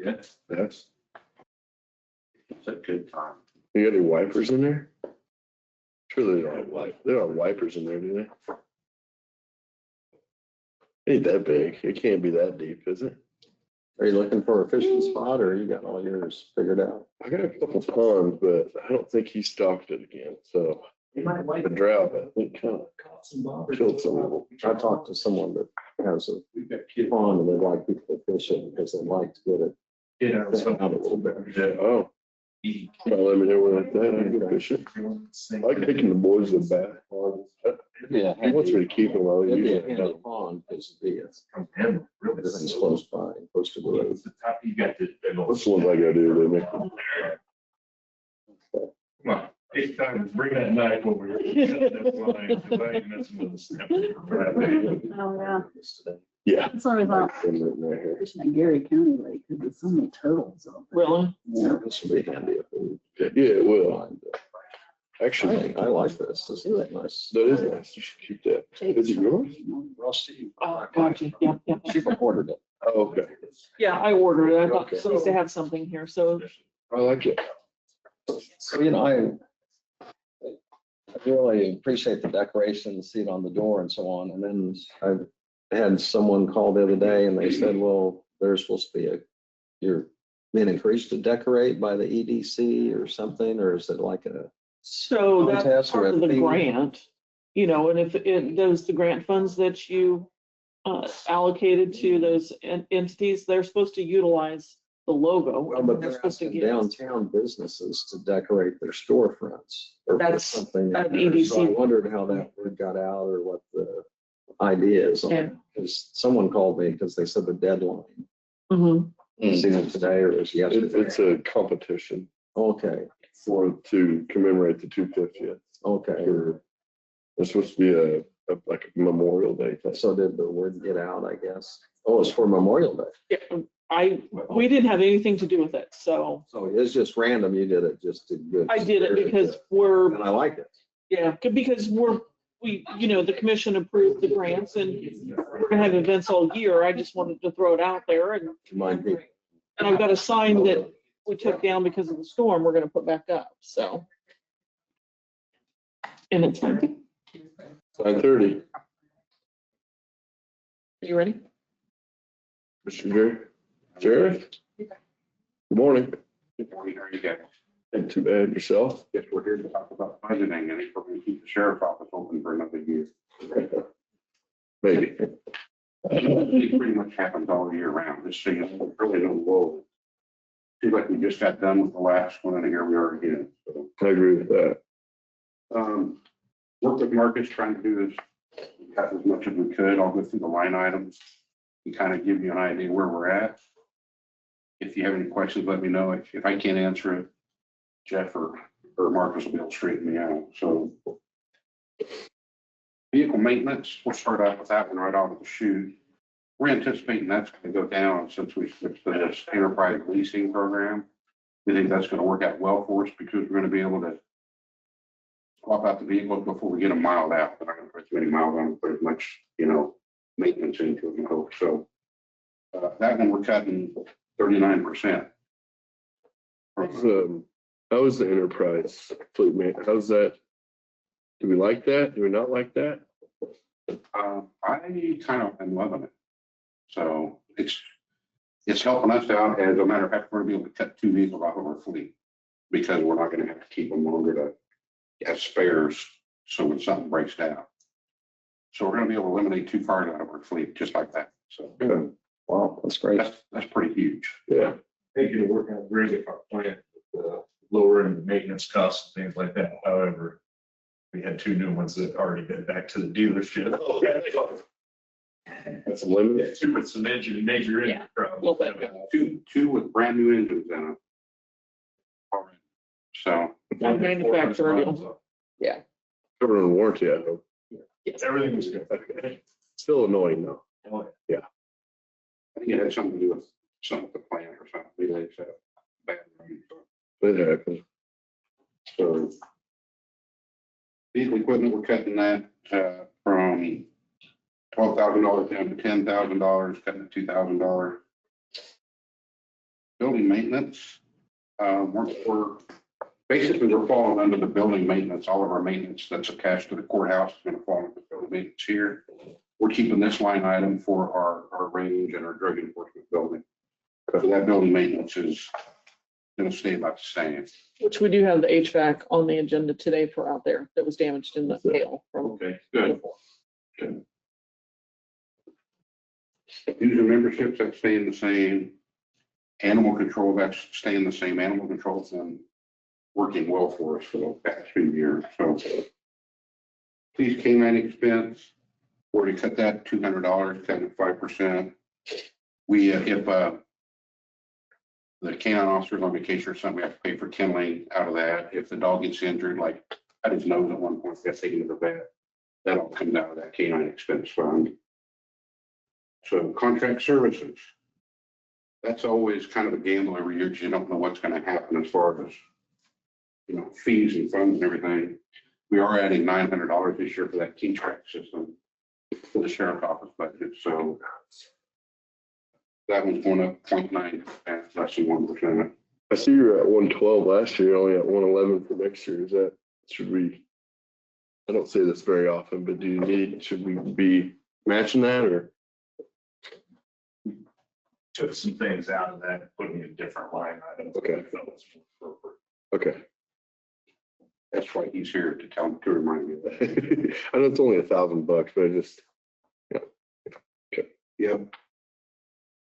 Yes. That's, It's a good time. you got any wipers in there? Surely they don't have wipers in there, do they? Ain't that big. It can't be that deep, is it? Are you looking for a fishing spot or you got all yours figured out? I got a couple ponds, but I don't think he stocked it again, so You might like the drought, I think, kind of killed some of them. I talked to someone that has a We've got kids pond and they'd like people to fish it because they'd like to get it You know, so out a little bit. Oh, well, let me know where like that. I can go fishing. I like taking the boys to the bath ponds. Yeah. He wants me to keep them. I'll It'd be a usually handy don't. pond because it's everything's Really close by and close to the road. The top, you got this big old. What's the ones I gotta do? They make them. Come on, it's time to bring that knife over here. That's fine, 'cause I ain't messing with the snap. Oh, yeah. Yeah. That's what I thought. Been written right here. Fishing at Gary County Lake, because there's so many turtles. out there. Really? Yeah, this would be handy if we Yeah, it will. find it. Actually, I like this. This is nice. that is nice. You should keep that. Is it yours? Rusty. Oh, gotcha. Yeah, yeah. She ordered it. Oh, okay. Yeah, I ordered it. I thought Okay. it's nice to have something here. So I like it. So, I really appreciate the decorations, see it on the door and so on. And then I had someone call the other day and they said, well, there's supposed to be you're being encouraged to decorate by the EDC or something, or is it like that's that's part or a of the theme? grant, and if the grant funds that you allocated to those entities, they're supposed to utilize the logo. Well, but They're they're supposed to asking get. downtown businesses to decorate their storefronts. Or put That's something. at in there. So I EDC. wondered how that word got out or what the idea is. Yeah. Because someone called me because they said the deadline. Mhm. Is it today or is it yesterday? It's a competition Okay, to commemorate the 250th. okay. It's supposed to be like a Memorial Day thing. So did the word get out, I guess? Oh, it's for Memorial Day. Yeah, we didn't have anything to do with it, so So it's just random. You did it just to good. I did it spirit. because And I like it. because the commission approved the grants and we're gonna have events all year. I just wanted to throw it out there and Remind me. I've got a sign that we took down because of the storm, we're gonna put back up, so. And it's, are 9:30. you ready? Mr. Jerry? Sheriff? Good morning. Good morning, how are you guys? Ain't too bad. Yourself? Guess we're here to talk about budgeting, and if we're gonna keep the sheriff's office open for another year. Maybe. It pretty much happens all year round, just so you know, really no whoa. Seems like we just got done with the last one, and here we are again, so. I agree with that. Work with Marcus, trying to do this, cut as much as we could. I'll go through the line items and kind of give you an idea where we're at. If you have any questions, let me know. If I can't answer it, Jeff or Marcus will be able to straighten me out, so. Vehicle maintenance, we'll start out with that one right out of the chute. We're anticipating that's going to go down since we switched to this enterprise leasing program. We think that's going to work out well for us because we're going to be able to swap out the vehicles before we get them miled out. We're not going to put too many miles on them, put as much, maintenance into them, I hope. So that one we're cutting 39%. How was the enterprise fleet man? How's that? Do we like that? Do we not like that? I kind of am loving it. So it's helping us out. As a matter of fact, we're gonna be able to cut 2 vehicles off of our fleet because we're not gonna have to keep them longer to have spares. So when something breaks down. So we're gonna be able to eliminate 2 cars out of our fleet just like that. So Good. Wow, that's great. that's pretty huge. Yeah. They could work out great if our plant, lowering the maintenance costs and things like that. However, we had 2 new ones that already been back to the dealership. That's limited. With some major Yeah. problems. Little bit. Two with brand new engines in them. Already. So One manufacturer. Yeah. Covered in warranty, I hope. Yes. Everything was good. Still annoying though. I think it had something to do with something with the plant or something. Maybe they said bad rain. It happens. So vehicle equipment, we're cutting that from $12,000 down to $10,000, cutting to $2,000. building maintenance. We're falling under the building maintenance. All of our maintenance that's attached to the courthouse is going to fall under the building maintenance here. We're keeping this line item for our range and our drug enforcement building. So that building maintenance is going to stay about the same. Which we do have the HVAC on the agenda today for out there that was damaged in the hail from. Okay, good. Good. User memberships, that's staying the same. Animal control, that's staying the same. Animal control's been working well for us for the past few years, so. Police canine expense, already cut that $200, cut it 5%. We, if the canine officer's on vacation or something, we have to pay for kenneling out of that. If the dog gets injured, like cut his nose at one point, we have to take him to the vet. That all comes out of that canine expense fund. So contract services. That's always kind of a gamble every year because you don't know what's going to happen as far as, fees and funds and everything. We are adding $900 this year for that key track system for the sheriff's office budget. So that one's going up 0.9%, less than 1%. I see you're at 112 last year, only at 111 for next year. Should we, I don't say this very often, but should we be matching that or? Took some things out of that, and put in a different line item. Okay. Okay. That's why he's here to remind me of that. I know it's only $1,000, but I just, Yep.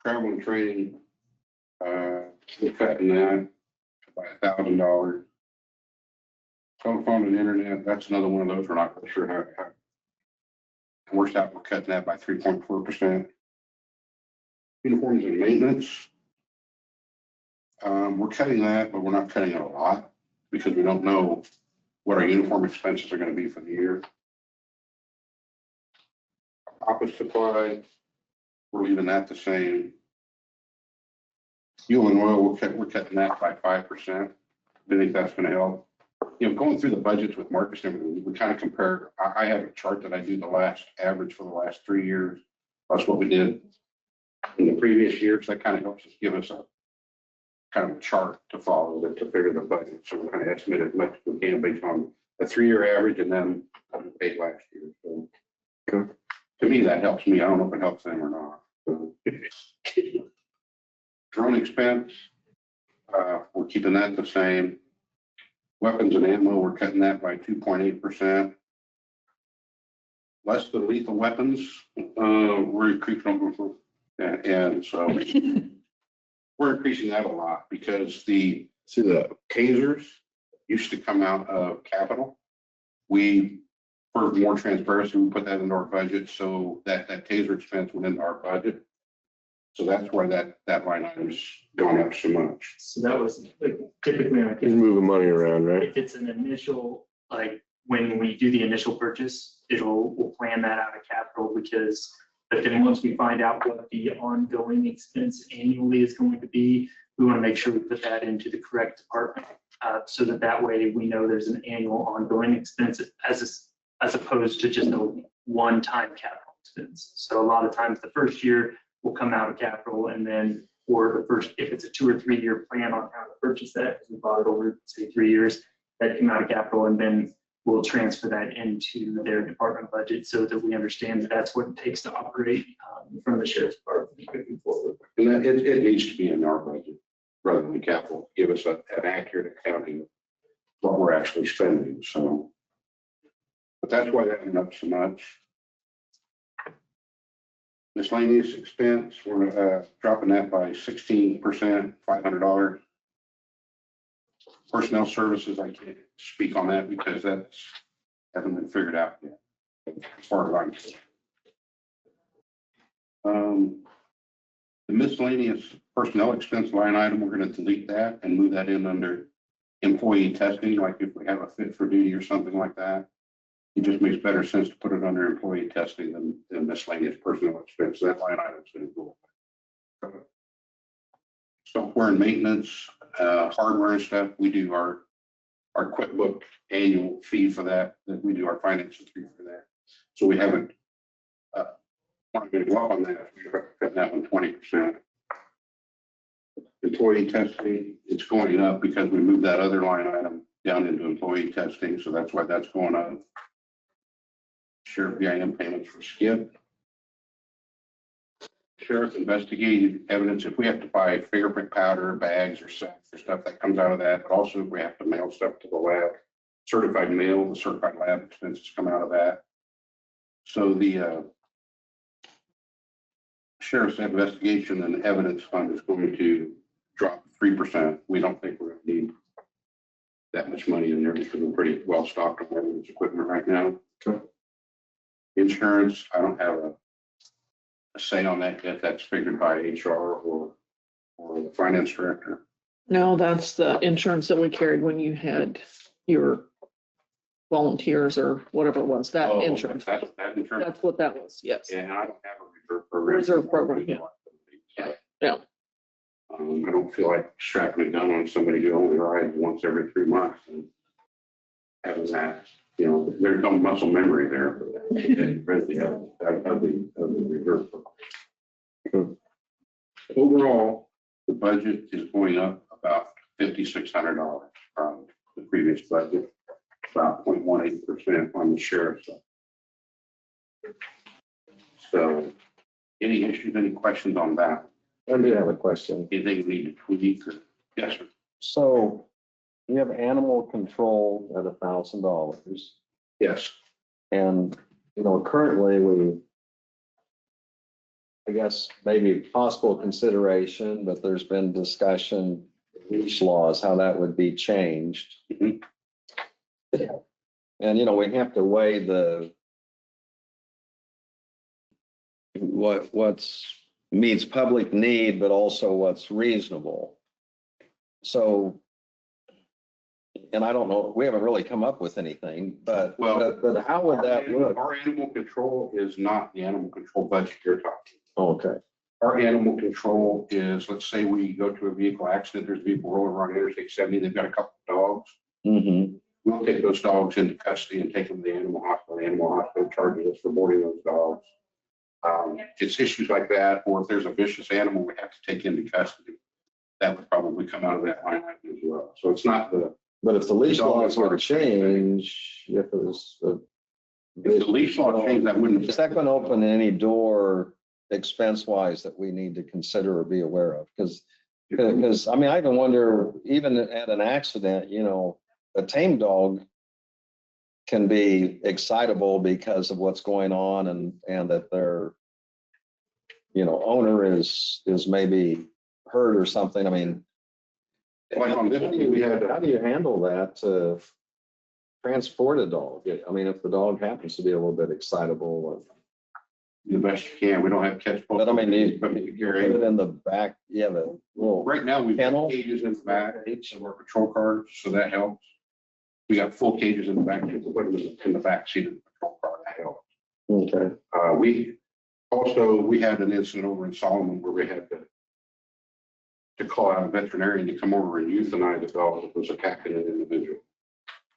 Travel and training, we're cutting that by $1,000. Telephone and internet, that's another one of those we're not really sure how. Worst out, we're cutting that by 3.4%. Uniforms and maintenance. We're cutting that, but we're not cutting it a lot because we don't know what our uniform expenses are going to be for the year. Office supply, we're leaving that the same. Fuel and oil, we're cutting that by 5%. I think that's going to help. Going through the budgets with Marcus and everything, we kind of compare. I have a chart that I do the last average for the last 3 years. That's what we did in the previous years. That kind of helps us give us a kind of a chart to follow to figure the budget. So we're kind of estimate as much as we can based on a 3-year average and then what we paid last year. So to me, that helps me. I don't know if it helps them or not. So, drone expense, we're keeping that the same. Weapons and ammo, we're cutting that by 2.8%. Less than lethal weapons, we're increasing them, and so we're increasing that a lot because the see that. tasers used to come out of capital. For more transparency, we put that into our budget, so that taser expense went into our budget. So that's why that line item's gone up so much. So that was like typically like He's moving money around, right? if it's an initial, like when we do the initial purchase, we'll plan that out of capital but then once we find out what the ongoing expense annually is going to be, we want to make sure we put that into the correct department. So that way we know there's an annual ongoing expense as opposed to just a one-time capital expense. So a lot of times the first year will come out of capital, and then if it's a 2 or 3 year plan on how to purchase that, because we bought it over say 3 years, that came out of capital, and then we'll transfer that into their department budget so that we understand that that's what it takes to operate from the sheriff's department moving forward. And that it needs to be in our budget rather than capital, give us an accurate accounting of what we're actually spending. So, but that's why that went up so much. Miscellaneous expense, we're dropping that by 16%, $500. Personnel services, I can't speak on that because that hasn't been figured out yet, as far as I'm concerned. The miscellaneous personnel expense line item, we're going to delete that and move that in under employee testing, like if we have a fit for duty or something like that. It just makes better sense to put it under employee testing than miscellaneous personnel expense. That line item is going to go. Software and maintenance, hardware and stuff. We do our QuickBook annual fee for that. We do our financial fee for that. So we haven't want to go up on that. We're cutting that one 20%. Employee testing, it's going up because we moved that other line item down into employee testing, so that's why that's going up. Sheriff VIM payments for skip. Sheriff investigated evidence, if we have to buy fingerprint powder, bags or sacks or stuff that comes out of that, but also if we have to mail stuff to the lab, certified mail, the certified lab expenses come out of that. So the Sheriff's investigation and evidence fund is going to drop 3%. We don't think we're going to need that much money in there because we're pretty well stocked on evidence equipment right now. Okay. Insurance, I don't have a say on that yet. That's figured by HR or the finance director. No, that's the insurance that we carried when you had your volunteers or whatever it was, that Oh, insurance. That insurance. That's what that was, yes. Yeah, and I don't have a reserve program. Reserve program, yeah. I don't feel like strapping it down on somebody who only rides once every 3 months and having that, there's no muscle memory there. Of the reserve program. Overall, the budget is going up about $5,600 from the previous budget, about 0.18% on the sheriff's side. So, any issues, any questions on that? I do have a question. Anything you need to tweak or? Yes, sir. So you have animal control at $1,000. Yes. And, currently I guess maybe possible consideration, but there's been discussion, leash laws, how that would be changed. Mhm. And, we have to weigh what's meets public need, but also what's reasonable. So, and I don't know, we haven't really come up with anything, but how would that look? Our animal control is not the animal control budget you're talking. Okay. Our animal control is, let's say we go to a vehicle accident, there's a vehicle rolling around Interstate 70, they've got a couple of dogs. Mm-hmm. We'll take those dogs into custody and take them to the animal hospital. The animal hospital charges us for boarding those dogs. It's issues like that, or if there's a vicious animal we have to take into custody, that would probably come out of that line item as well. So it's not the. But if the leash laws were to change, if it was. If the leash law changed, that wouldn't. Is that going to open any door expense wise that we need to consider or be aware of? Because I even wonder, even at an accident, a tame dog can be excitable because of what's going on and that their, owner is maybe hurt or something. I mean, Like on this, we had. how do you handle that to transport a dog? I mean, if the dog happens to be a little bit excitable. The best you can. We don't have catch. But I mean, you But put it in the back, you have a little. right now, we've got Kennel? cages in the back of our patrol cars, so that helps. We got full cages in the back, to put them in the back seat of the patrol car, that helps. Okay. We had an incident over in Solomon where we had to call out a veterinarian to come over and euthanize a dog that was attacking an individual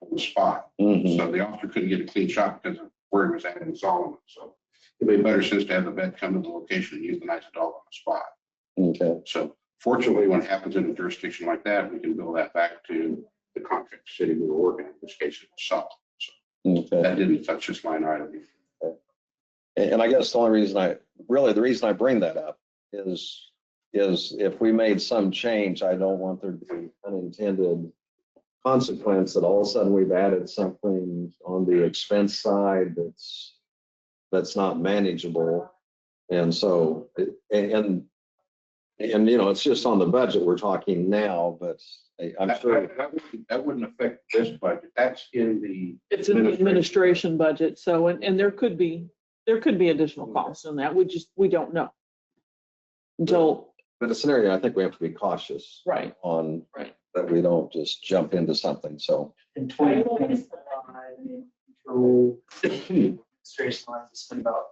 on the spot. Mhm. So the officer couldn't get a clean shot because of where he was at in Solomon. So it made better sense to have the vet come to the location and euthanize the dog on the spot. Okay. So fortunately, when it happens in a jurisdiction like that, we can bill that back to the contract city we were working in. This case, it was Solomon. So Okay. that didn't touch this line item. And I guess the only reason the reason I bring that up is if we made some change, I don't want there to be unintended consequence that all of a sudden we've added something on the expense side that's not manageable. And so, it's just on the budget we're talking now, but I'm sure. That wouldn't affect this budget. That's in the. It's in the administration budget, so, and there could be additional costs in that, we don't know. Until, But a scenario, I think we have to be cautious. Right. On. Right. That we don't just jump into something, so. In 2025, control administration lines to spend about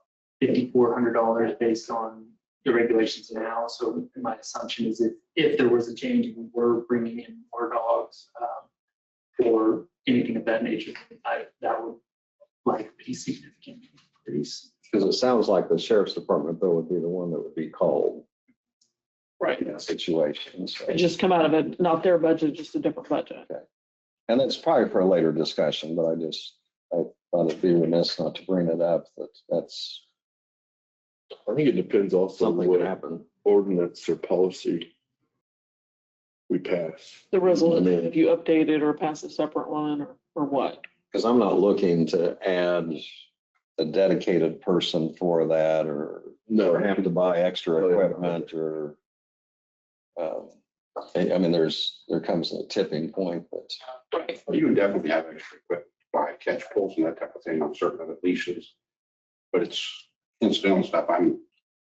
$5,400 based on the regulations now. So my assumption is if there was a change and we were bringing in more dogs or anything of that nature, that would likely be significant increase. Because it sounds like the sheriff's department though would be the one that would be called. Right. situation. So, It just come out of it, not their budget, just a different budget. and it's probably for a later discussion, but I thought it'd be remiss not to bring it up, that's I think it depends also on something what that happened. ordinance or policy we pass. The resolution, I mean- if you update it or pass a separate one or what. Because I'm not looking to add a dedicated person for that or No, have to buy extra Oh, yeah. equipment or, I mean, there comes a tipping point, but You would definitely have extra equipment, buy catch poles and that type of thing on certain other leashes. But it's incidental stuff.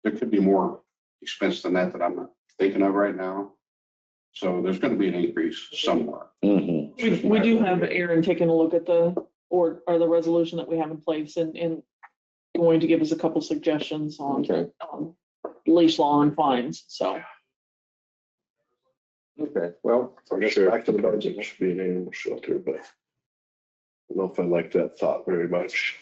There could be more expense than that I'm not thinking of right now. So there's gonna be an increase somewhere. We do have Aaron taking a look at the resolution that we have in place and going to give us a couple suggestions on okay, leash law and fines, so. okay, well, I guess sure, back to the budget. should be an animal shelter, but I don't know if I like that thought very much.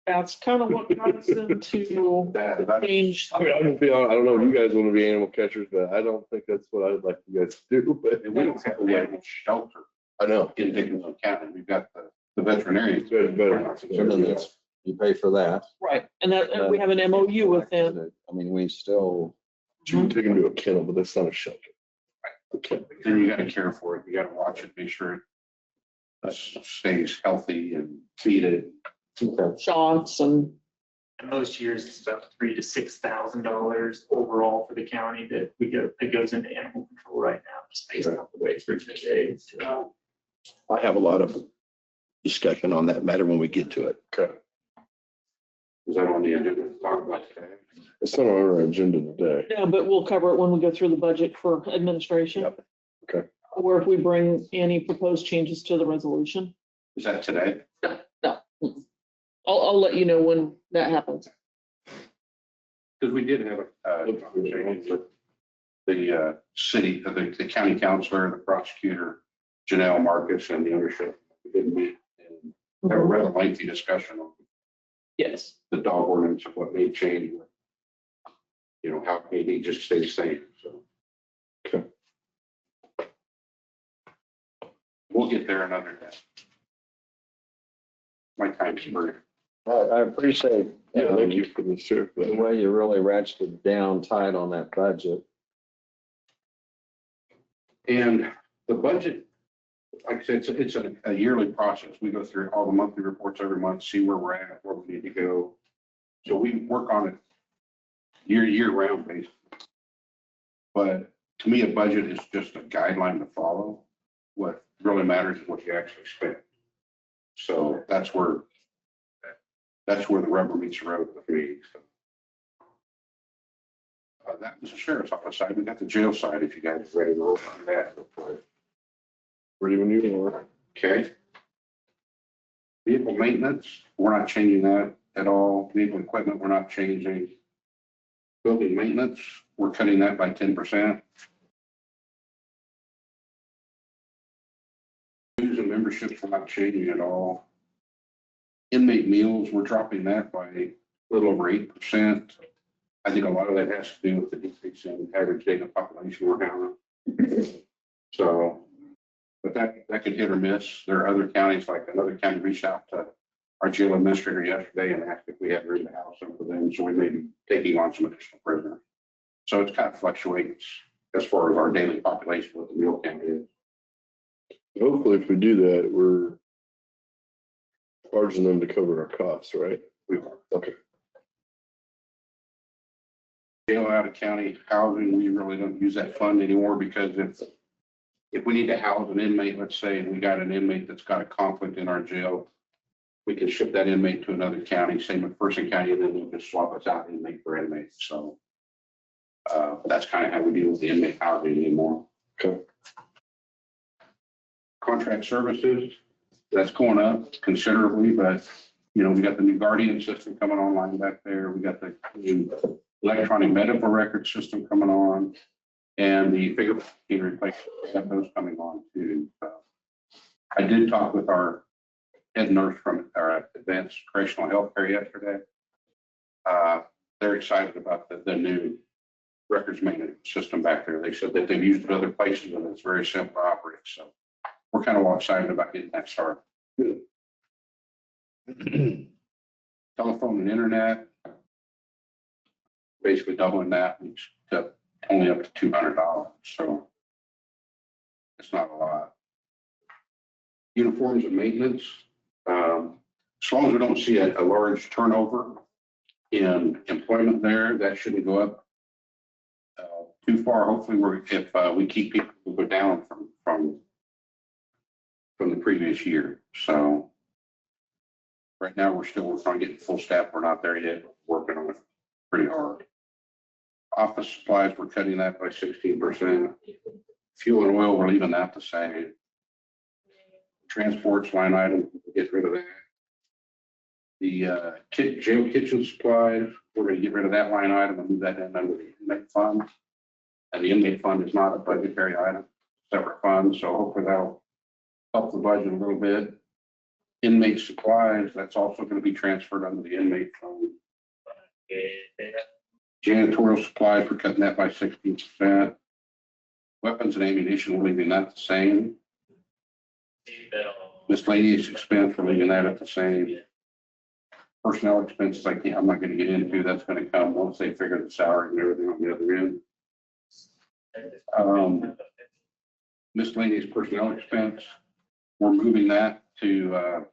That's kind of what got us into That, change. I mean, I'm gonna be honest, I don't know if you guys want to be animal catchers, but I don't think that's what I'd like you guys to do, but we don't have an animal shelter I know. in Dickinson County. We've got the veterinarian. And then that's, you pay for that. Right, and we have an MOU with them. I mean, we still, You can take them to a kennel, but that's not a shelter. Okay. Then you gotta care for it. You gotta watch it, make sure it stays healthy and feed it. okay, Shots and, And most years, it's about $3,000 to $6,000 overall for the county that goes into animal control right now, just based on the way it's written today. I have a lot of discussion on that matter when we get to it. Okay. Is that on the agenda to talk about today? It's not on our agenda today. yeah, but we'll cover it when we go through the budget for administration. Yep. Okay. Or if we bring any proposed changes to the resolution. Is that today? No. I'll let you know when that happens. Because we did have a conversation with the city, the county counselor, the prosecutor, Janelle Marcus, and the ownership. We did meet and have a rather lengthy discussion on Yes. the dog ordinance and what may change. You know, how maybe just stay the same, so. Okay. We'll get there another day. My time's burning. I appreciate. Yeah, thank you for this, sir. The way you really ratcheted down tight on that budget. And the budget, like I said, it's a yearly process. We go through all the monthly reports every month, see where we're at, where we need to go. So we work on it year round basically. But to me, a budget is just a guideline to follow. What really matters is what you actually spend. So that's where the rubber meets the road with me. So, that was the sheriff's office side. We got the jail side if you guys are ready to roll on that. Ready when you are. Okay. Vehicle maintenance, we're not changing that at all. Vehicle equipment, we're not changing. Building maintenance, we're cutting that by 10%. Dues and memberships, we're not changing at all. Inmate meals, we're dropping that by a little over 8%. I think a lot of that has to do with the decrease in average daily population we're having. So, but that could hit or miss. There are other counties, like another county reached out to our jail administrator yesterday and asked if we had room to house some of them, so we may be taking on some additional prisoners. So it's kind of fluctuates as far as our daily population, what the meal count is. Hopefully, if we do that, we're charging them to cover our costs, right? We are. Okay. Jail out of county housing, we really don't use that fund anymore because if we need to house an inmate, let's say, and we got an inmate that's got a conflict in our jail, we can ship that inmate to another county, same with Person County, and then we'll just swap us out inmate for inmate. So that's kind of how we deal with the inmate housing anymore. Okay. Contract services, that's going up considerably, but you know, we got the new Guardian system coming online back there. We got the new electronic medical record system coming on, and the fingerprint replacement, we have those coming on too. I did talk with our head nurse from our advanced correctional health care yesterday. They're excited about the new records maintenance system back there. They said that they've used it other places and it's very simple to operate. So we're kind of all excited about getting that started. Telephone and internet, basically doubling that, we got only up to $200, so it's not a lot. Uniforms and maintenance, as long as we don't see a large turnover in employment there, that shouldn't go up too far. Hopefully, if we keep people who go down from the previous year. So right now, we're still working on getting full staff. We're not there yet. We're working on it pretty hard. Office supplies, we're cutting that by 16%. Fuel and oil, we're leaving that the same. Transports line item, get rid of that. The jail kitchen supplies, we're going to get rid of that line item and move that in under the inmate fund. And the inmate fund is not a budgetary item, separate fund, so hopefully that'll help the budget a little bit. Inmate supplies, that's also going to be transferred under the inmate fund. Janitorial supplies, we're cutting that by 16%. Weapons and ammunition, we're leaving that the same. Miscellaneous expense, we're leaving that at the same. Personnel expenses, I'm not going to get into. That's going to come once they figure the salary and everything on the other end. Miscellaneous personnel expense, we're moving that to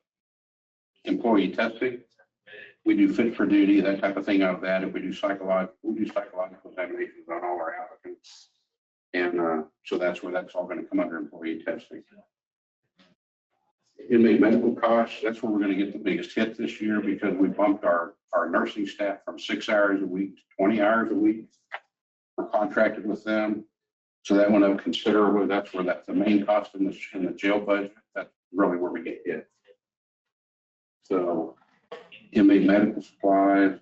employee testing. We do fit for duty, that type of thing out of that. If we do psychological examinations on all our applicants. And so that's where that's all going to come under employee testing. Inmate medical costs, that's where we're going to get the biggest hit this year because we bumped our nursing staff from 6 hours a week to 20 hours a week. We're contracted with them. So that went up considerably. That's where that's the main cost in the jail budget. That's really where we get hit. So inmate medical supplies,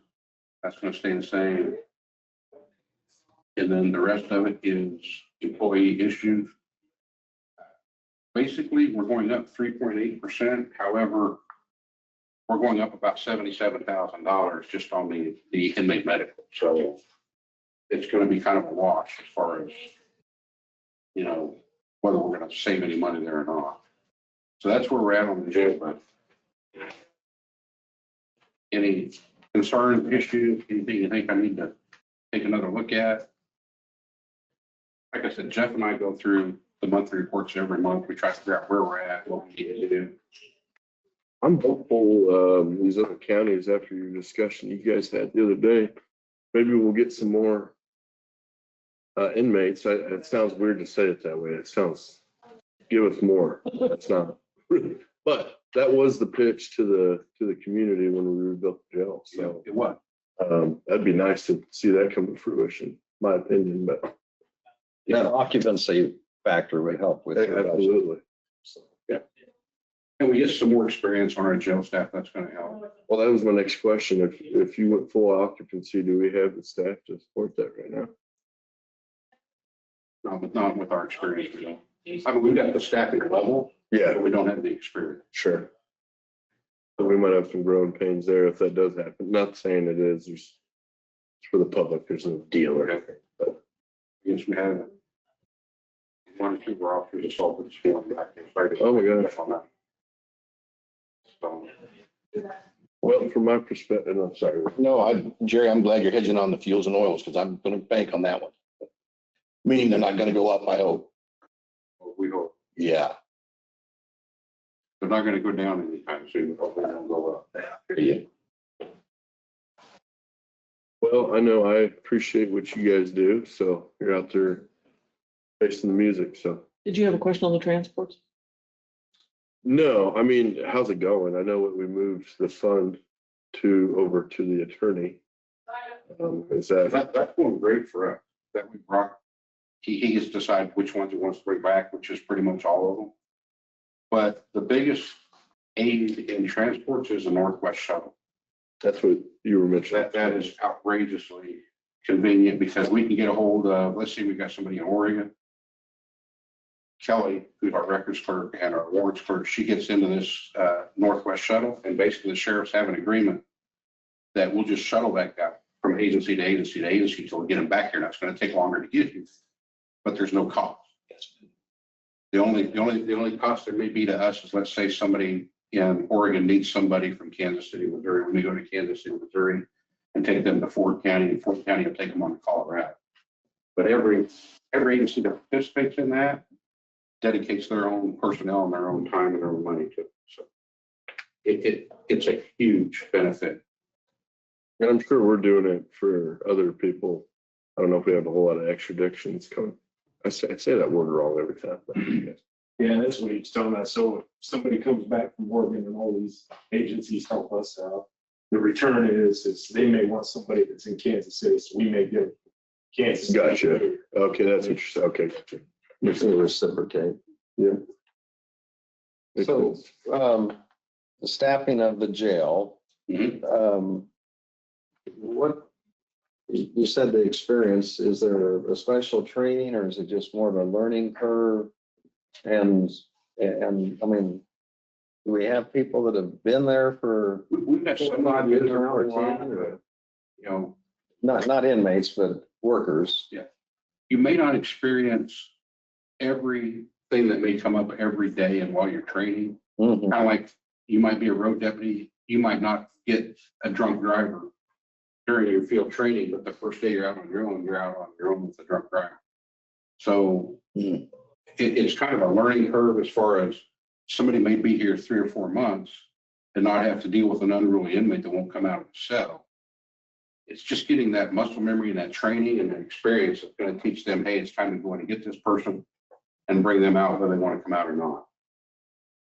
that's going to stay the same. And then the rest of it is employee issues. Basically, we're going up 3.8%. However, we're going up about $77,000 just on the inmate medical. So it's going to be kind of a wash as far as, whether we're going to save any money there or not. So that's where we're at on the jail budget. Any concerns, issues, anything you think I need to take another look at? Like I said, Jeff and I go through the monthly reports every month. We try to figure out where we're at, what we need to do. I'm hopeful, these other counties, after your discussion you guys had the other day, maybe we'll get some more inmates. It sounds weird to say it that way. It sounds, give us more. That's not, but that was the pitch to the community when we rebuilt the jail. So It was. that'd be nice to see that come to fruition, my opinion, but That occupancy factor would help with your budget. absolutely. And we get some more experience on our jail staff. That's going to help. Well, that was my next question. If you went full occupancy, do we have the staff to support that right now? Not with our experience. We don't. I mean, we've got the staffing level. Yeah, But we don't have the experience. sure. But we might have some growing pains there if that does happen. Not saying it is, it's for the public, there's no deal or anything, but Yes, we have one or two were officers assaulted. Oh, my gosh. On that. So, well, from my perspective, I'm sorry. No, Jerry, I'm glad you're hedging on the fuels and oils because I'm going to bank on that one. Meaning they're not going to go up, I hope. we hope Yeah. they're not going to go down anytime soon. Hopefully they'll go up. Yeah. Well, I know I appreciate what you guys do, so you're out there facing the music, so. Did you have a question on the transports? No, I mean, how's it going? I know what we moved the fund over to the attorney. Is that, That's going great for us. That we brought, he gets to decide which ones he wants to bring back, which is pretty much all of them. But the biggest aid in transports is the Northwest Shuttle. that's what you were mentioning? That is outrageously convenient because we can get a hold of, let's say we got somebody in Oregon. Kelly, who's our records clerk and our warrants clerk, she gets into this Northwest Shuttle, and basically the sheriffs have an agreement that we'll just shuttle that guy from agency to agency to agency till we get them back here. That's gonna take longer to get you, but there's no cost. The only cost there may be to us is, let's say somebody in Oregon needs somebody from Kansas City, Missouri. When we go to Kansas City, Missouri, and take them to Ford County, and Ford County will take them on to Colorado. But every agency that participates in that dedicates their own personnel and their own time and their own money to it. So it's a huge benefit. And I'm sure we're doing it for other people. I don't know if we have a whole lot of extraditions coming. I say that word wrong every time. But Yeah, that's what he's telling us. So if somebody comes back from Oregon and all these agencies help us out, the return is they may want somebody that's in Kansas City, so we may give Kansas. City. Gotcha. Okay, that's interesting. Okay, gotcha. If they reciprocate. Yeah. So, the staffing of the jail, Mhm. what, you said the experience, is there a special training or is it just more of a learning curve? And I mean, do we have people that have been there for, We've got somebody years in there now for or a while, 10 or- you know, not inmates, but workers? you may not experience everything that may come up every day and while you're training. Mhm. Kind of like you might be a road deputy, you might not get a drunk driver during your field training, but the first day you're out on your own, you're out on your own with a drunk driver. So it's kind of a learning curve as far as somebody may be here 3 or 4 months and not have to deal with an unruly inmate that won't come out of the cell. It's just getting that muscle memory and that training and that experience that's going to teach them, hey, it's time to go in and get this person and bring them out whether they want to come out or not.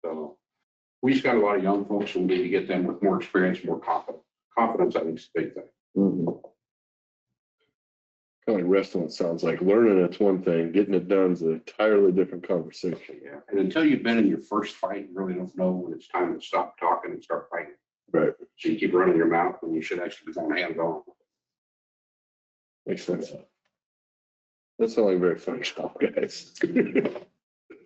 So we just got a lot of young folks and we need to get them with more experience, more confidence. Confidence, I think, is a big thing. Mhm. Kind of like wrestling, sounds like. Learning it's one thing, getting it done is an entirely different conversation. Yeah. And until you've been in your first fight, you really don't know when it's time to stop talking and start fighting. Right. So you keep running your mouth when you should actually be going hands on. Makes sense. That's not like a very fun job, guys.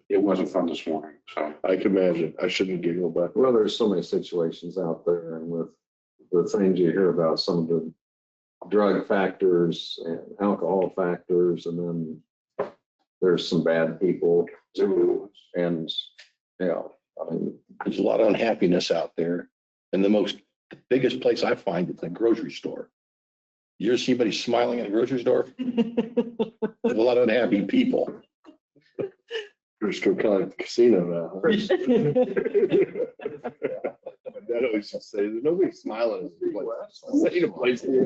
It wasn't fun this morning, so. I can imagine. I shouldn't giggle, but Well, there's so many situations out there, and with the things you hear about, some of the drug factors and alcohol factors, and then there's some bad people too. And, I mean, There's a lot of unhappiness out there. And the biggest place I find is the grocery store. You ever see anybody smiling at a grocery store? There's a lot of unhappy people. we're just kind of like the casino now. Huh? My dad always used to say, there's nobody smiling at this place. This ain't a place to be.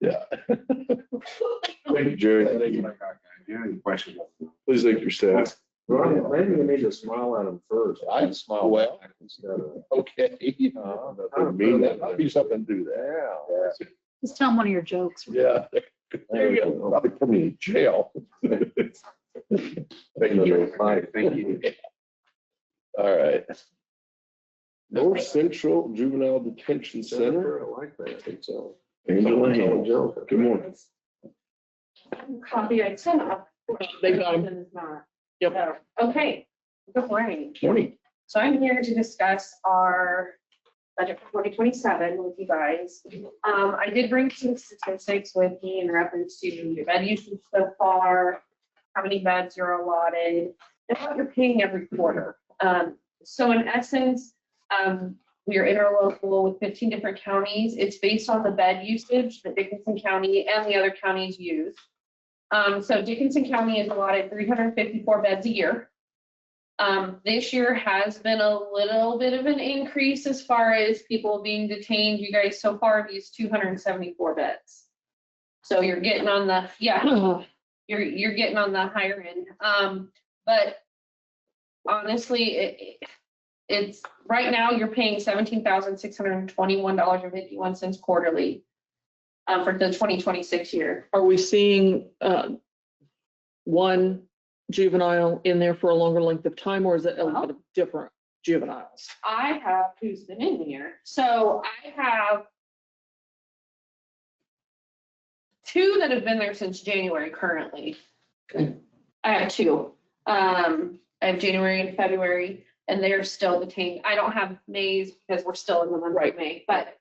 Yeah. Thank you, Jerry. Thank you. Do you have any questions? Please thank your staff. well, maybe you need to smile at them first. I smile well. back instead of. Okay. I mean that. Might be something to do that. Yeah. Just tell them one of your jokes. Yeah. There you go. Probably put me in jail. Thank you. Thank you. All right. North Central Juvenile Detention Center. I like that. So. Angela Hill. Good morning. Copy I sent off. They got 'em. It's not. Yep. Oh, okay, good morning. Morning. So I'm here to discuss our budget for 2027 with you guys. I did bring some statistics with me in reference to your bed usage so far, how many beds you're allotted, and what you're paying every quarter. So in essence, we are interlocal with 15 different counties. It's based on the bed usage that Dickinson County and the other counties use. So Dickinson County is allotted 354 beds a year. This year has been a little bit of an increase as far as people being detained. You guys so far have used 274 beds. So you're getting on the, you're getting on the higher end. But honestly, it's right now you're paying $17,621.51 quarterly for the 2026 year. Are we seeing one juvenile in there for a longer length of time, or is it a lot of different juveniles? I have who's been in here. So I have 2 that have been there since January currently. Okay. I have 2. I have January and February, and they're still detained. I don't have May's because we're still in the month of May, but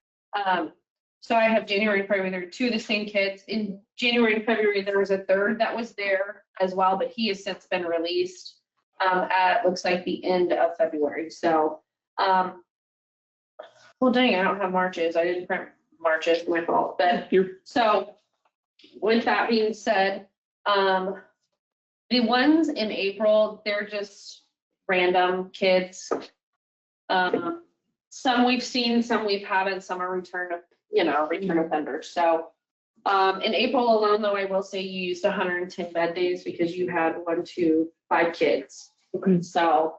So I have January and February, there are two of the same kids. In January and February, there was a third that was there as well, but he has since been released at, looks like the end of February. So, well, dang, I don't have Marches. I didn't print Marches, my fault. But so with that being said, the ones in April, they're just random kids. Some we've seen, some we haven't, some are return offenders. So in April alone, though, I will say you used 110 bed days because you had 5 kids. Okay. So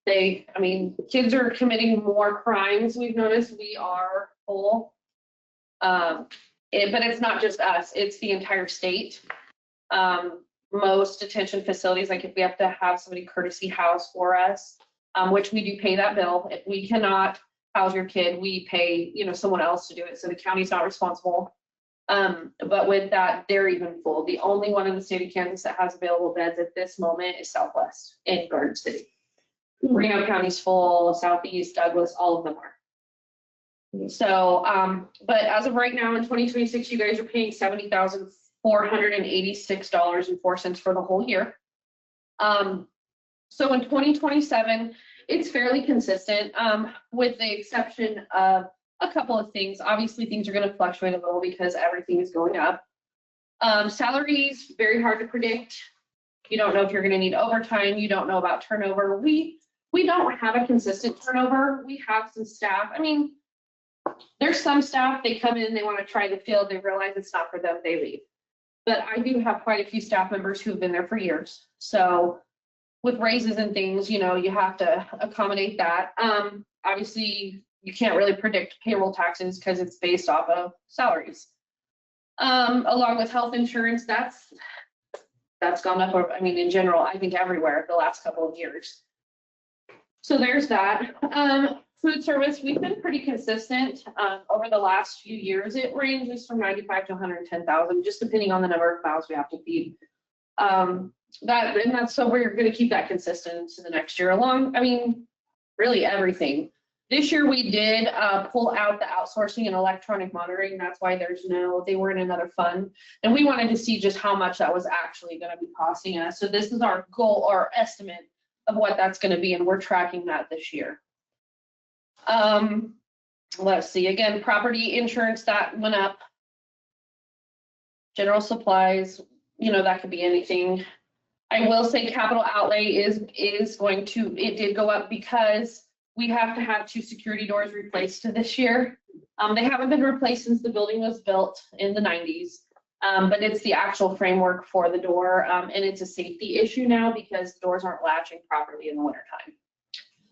kids are committing more crimes. We've noticed we are full. But it's not just us, it's the entire state. Most detention facilities, like if we have to have somebody courtesy house for us, which we do pay that bill. If we cannot house your kid, we pay, someone else to do it. So the county's not responsible. But with that, they're even full. The only one in the state of Kansas that has available beds at this moment is Southwest in Garden City. Reno County's full, Southeast, Douglas, all of them are. So, but as of right now in 2026, you guys are paying $70,486.04 for the whole year. So in 2027, it's fairly consistent, with the exception of a couple of things. Obviously, things are going to fluctuate a little because everything is going up. Salaries, very hard to predict. You don't know if you're going to need overtime. You don't know about turnover. We don't have a consistent turnover. We have some staff. There's some staff, they come in, they want to try the field, they realize it's not for them, they leave. But I do have quite a few staff members who've been there for years. So with raises and things, you have to accommodate that. Obviously, you can't really predict payroll taxes because it's based off of salaries. Along with health insurance, that's gone up, in general, I think everywhere the last couple of years. So there's that. Food service, we've been pretty consistent over the last few years. It ranges from 95 to 110,000, just depending on the number of mouths we have to feed. So we're going to keep that consistent to the next year along. Really everything. This year we did pull out the outsourcing and electronic monitoring. That's why they were in another fund. And we wanted to see just how much that was actually going to be costing us. So this is our goal or estimate of what that's going to be. And we're tracking that this year. Let's see, again, property insurance, that went up. General supplies, that could be anything. I will say capital outlay is it did go up because we have to have 2 security doors replaced this year. They haven't been replaced since the building was built in the 90s. But it's the actual framework for the door. And it's a safety issue now because doors aren't latching properly in the wintertime.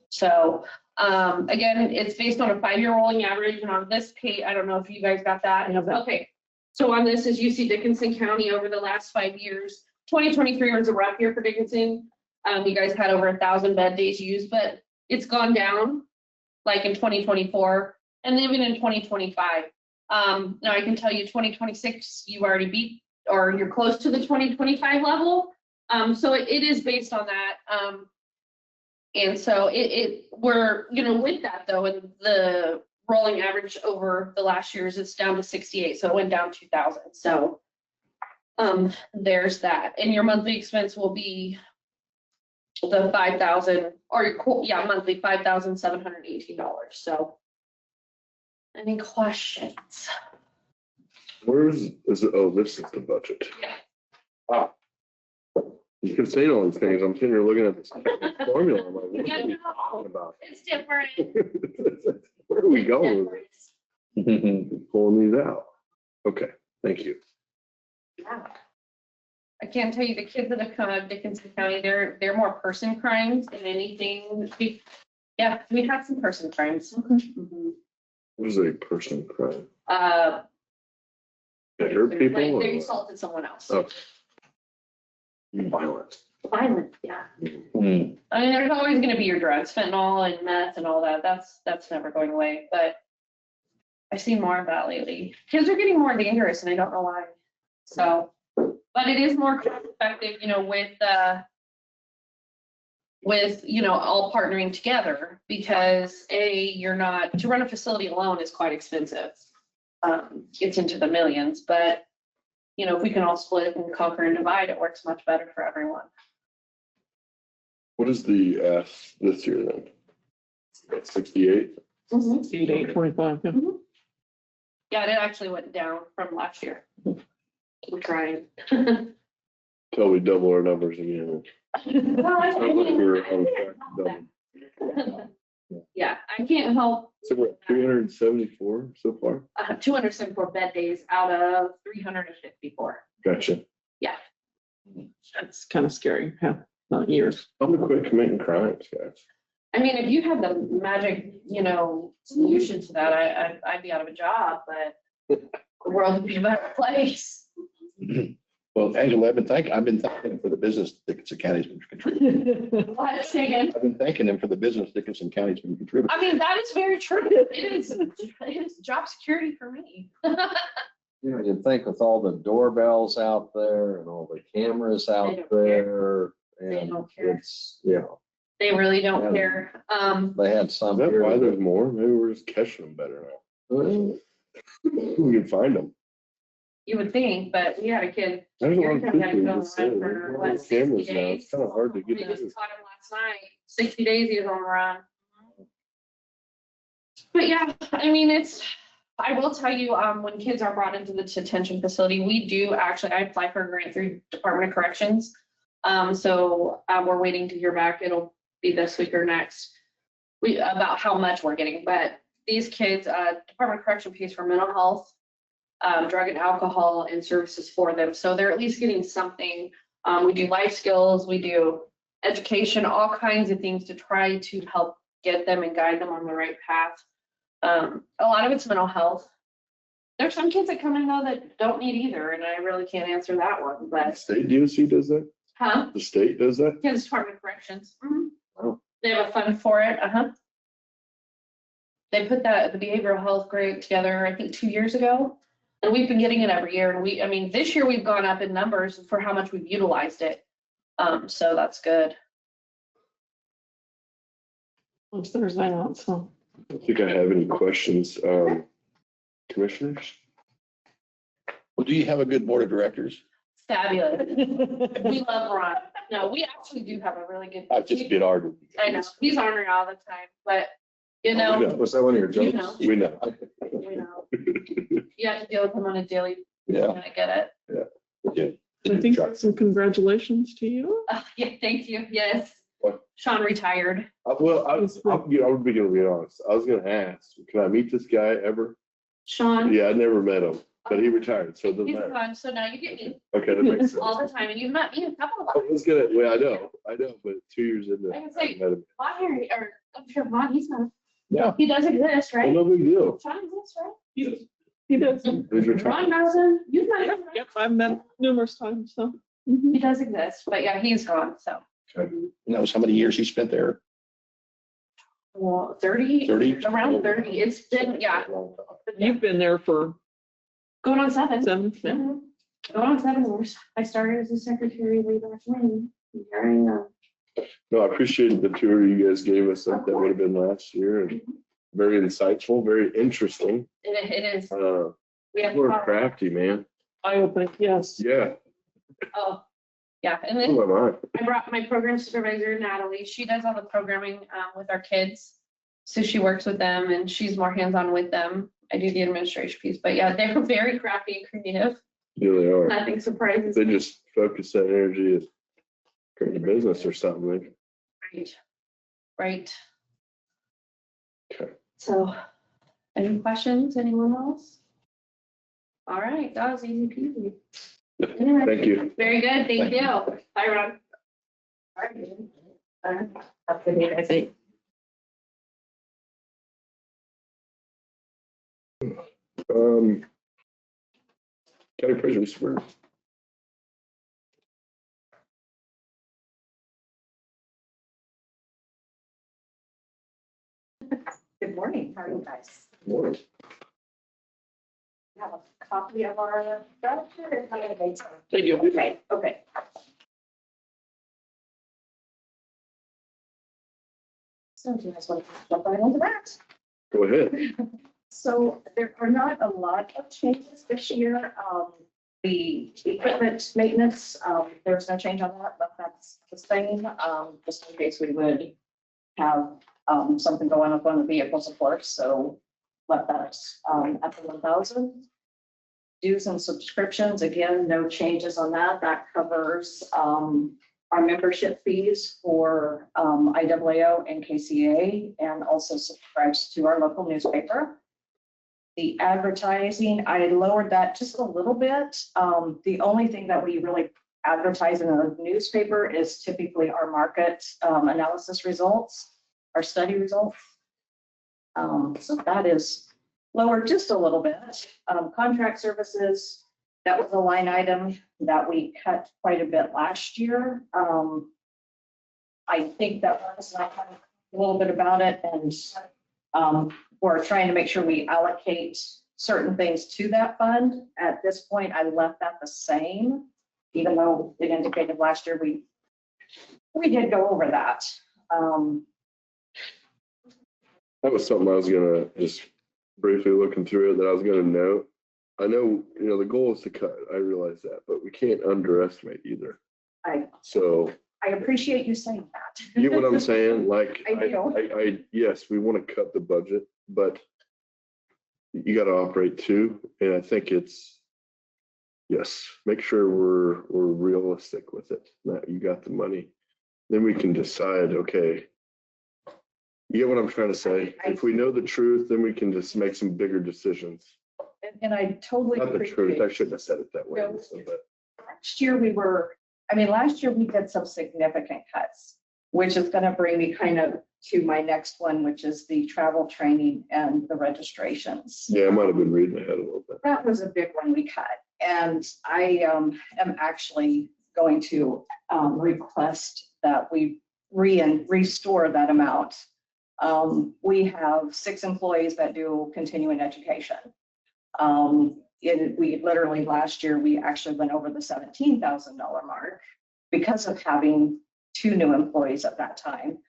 So, again, it's based on a 5-year rolling average, and on this page, I don't know if you guys got that. Okay, so on this, as you see, Dickinson County over the last 5 years, 2023 was a rough year for Dickinson. You guys had over 1,000 bed days used, but it's gone down, like in 2024, and even in 2025. Now I can tell you 2026, you already beat, or you're close to the 2025 level. So it is based on that. And so we're, with that though, and the rolling average over the last years, it's down to 68. So it went down 2,000. So there's that. And your monthly expense will be the 5,000 monthly $5,718. So any questions? Is it? Oh, this is the budget. Yeah. Wow. You keep saying all these things. I'm sitting here looking at this formula. I'm like, what Yeah, are we no. talking about? It's different. Where are we going with this? Pulling these out. Okay, thank you. Yeah. I can't tell you, the kids that have come out of Dickinson County, they're more person crimes than anything. We had some person crimes. Mhm. What is a person crime? They They hurt people? Like, or they what? assaulted someone else. Oh. Violent. Violent, yeah. Hmm. There's always going to be your drugs, fentanyl and meth and all that. That's never going away. But I've seen more of that lately. Kids are getting more dangerous, and I don't know why. So, but it is more cost effective, with with, all partnering together because you're not, to run a facility alone is quite expensive. It's into the millions, but if we can all split and conquer and divide, it works much better for everyone. What is the ask this year then? 68? 8.25, yeah. Yeah, it actually went down from last year. I'm trying. Till we double our numbers again. Well, I Sounds like we're on mean, track to double. yeah, I can't help So we're at 374 so far? 274 bed days out of 354. Gotcha. That's kind of scary, not years. I'm gonna quit committing crimes, guys. I mean, if you had the magic, solution to that, I'd be out of a job, but the world would be a better place. Well, Angela, I've been thanking him for the business Dickinson County's been contributing. What, say again? I've been thanking him for the business Dickinson County's been contributing. I mean, that is very true. It is job security for me. You'd think with all the doorbells out there and all the cameras out don't there, They and don't care. it's, They really don't care. they had Is some that here. why there's more? Maybe we're just catching them better now. We can find them. You would think, but we had a kid. There's a lot of Here, we had to people go in the city. around for, There's a lot what, of 60 cameras now. days? It's kind of hard to We get just through. caught him last night. 60 days he was on the run. But yeah, I mean, I will tell you, when kids are brought into the detention facility, we do actually, I apply for a grant through Department of Corrections. So we're waiting to hear back. It'll be this week or next. About how much we're getting, but these kids, Department of Correction pays for mental health, drug and alcohol and services for them. So they're at least getting something. We do life skills, we do education, all kinds of things to try to help get them and guide them on the right path. A lot of it's mental health. There's some kids that come in though that don't need either, and I really can't answer that one, The but, state DOC does that? The state does that? Kansas Department of Corrections. Oh. They have a fund for it, They put the behavioral health grant together, I think 2 years ago. And we've been getting it every year. And this year we've gone up in numbers for how much we've utilized it. So that's good. Once there's that, so. I don't think I have any questions. Commissioners? Well, do you have a good board of directors? Fabulous. We love Ron. No, we actually do have a really good. I've just been arguing. I know, he's ornery all the time, but We know. Was that one of your You jokes? We know. you have to deal with him on a daily, Yeah. I get it. I think some congratulations to you. Yeah, thank you. Yes. What? Sean retired. Well, I would be gonna be honest. I was gonna ask, can I meet this guy ever? Sean. Yeah, I never met him, but he retired, so it doesn't He's matter. gone, so now you get me Okay, that makes sense. all the time, and you've met me a couple of I times. was gonna, well, I know, but 2 years into I can it, say- I met him. Vaughn here, or I'm sure Vaughn, he's not. Yeah. He does exist, Well, right? no big deal. Sean exists, right? He does. He's retired. Ron knows him. You've met him. Yep, I've met numerous times, so. Mhm. He does exist, but yeah, he's gone, so. You know, how many years he spent there? Well, 30, 30? around 30. It's been, yeah, You've been there for going on 7. 7, yeah. Mhm. Going on 7 years. I started as a secretary way back when. Here I am. No, I appreciated the tour you guys gave us. That would have been last year, and very insightful, very interesting. It is. Uh, We have. we're crafty, man. Eye-opening, yes. Yeah. Oh, yeah. And Oh, then my mind. I brought my program supervisor, Natalie. She does all the programming with our kids. So she works with them and she's more hands-on with them. I do the administration piece, but yeah, they're very crafty and creative. Yeah, they are. Nothing surprises They me. just focus that energy at creating a business or something. Like, Right. Right. okay. So, any questions? Anyone else? All right, that was easy peasy. Anyway, Thank you. very good. Thank you. Bye, Ron. All right. Have a good day, guys. County Treasurer Square. Good morning, how are you guys? Morning. Have a copy of our structure? They do. Okay, okay. So do you guys want to jump right into that? Go ahead. So there are not a lot of changes this year. The equipment maintenance, there's no change on that, but that's the same, just in case we would have something going up on the vehicles, of course, so left that at the 1,000. Dues and subscriptions, again, no changes on that. That covers our membership fees for IAAO and KCA, and also subscribes to our local newspaper. The advertising, I lowered that just a little bit. The only thing that we really advertise in a newspaper is typically our market analysis results, our study results. So that is lowered just a little bit. Contract services, that was a line item that we cut quite a bit last year. I think that was a little bit about it, and we're trying to make sure we allocate certain things to that fund. At this point, I left that the same, even though it indicated last year we did go over that. That was something I was gonna just briefly looking through it that I was gonna note. I know, the goal is to cut, I realize that, but we can't underestimate either. So, I appreciate you saying that. you know what I'm saying? Like, I do. yes, we want to cut the budget, but you got to operate too. And I think it's, yes, make sure we're realistic with it, that you got the money. Then we can decide, okay, you get what I'm trying to say? If we know the truth, then we can just make some bigger decisions. And I totally Not the truth, appreciate. I shouldn't have said it that way. No. Lisa, but Last year last year we did some significant cuts, which is going to bring me kind of to my next one, which is the travel training and the registrations. yeah, I might have been reading ahead a little bit. That was a big one we cut. And I am actually going to request that we restore that amount. We have 6 employees that do continuing education. We literally last year, we actually went over the $17,000 mark because of having 2 new employees at that time.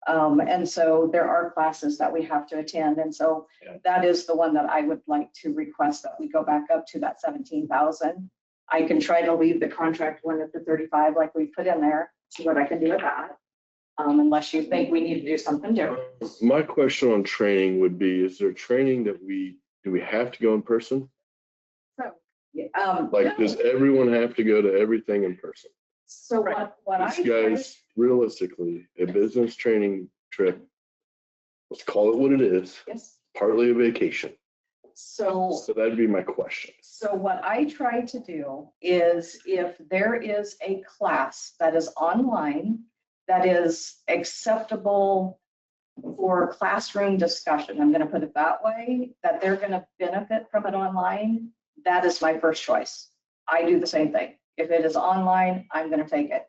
And so there are classes that we have to attend. And so that is the one that I would like to request that we go back up to that 17,000. I can try to leave the contract one at the 35 like we put in there, see what I can do with that. Unless you think we need to do something different. My question on training would be, is there training that do we have to go in person? Like, does everyone have to go to everything in person? So what I. These guys, realistically, a business training trip, let's call it what it is, Yes. partly a vacation. So that'd be my question. So what I try to do is if there is a class that is online, that is acceptable for classroom discussion, I'm going to put it that way, that they're going to benefit from it online, that is my first choice. I do the same thing. If it is online, I'm going to take it.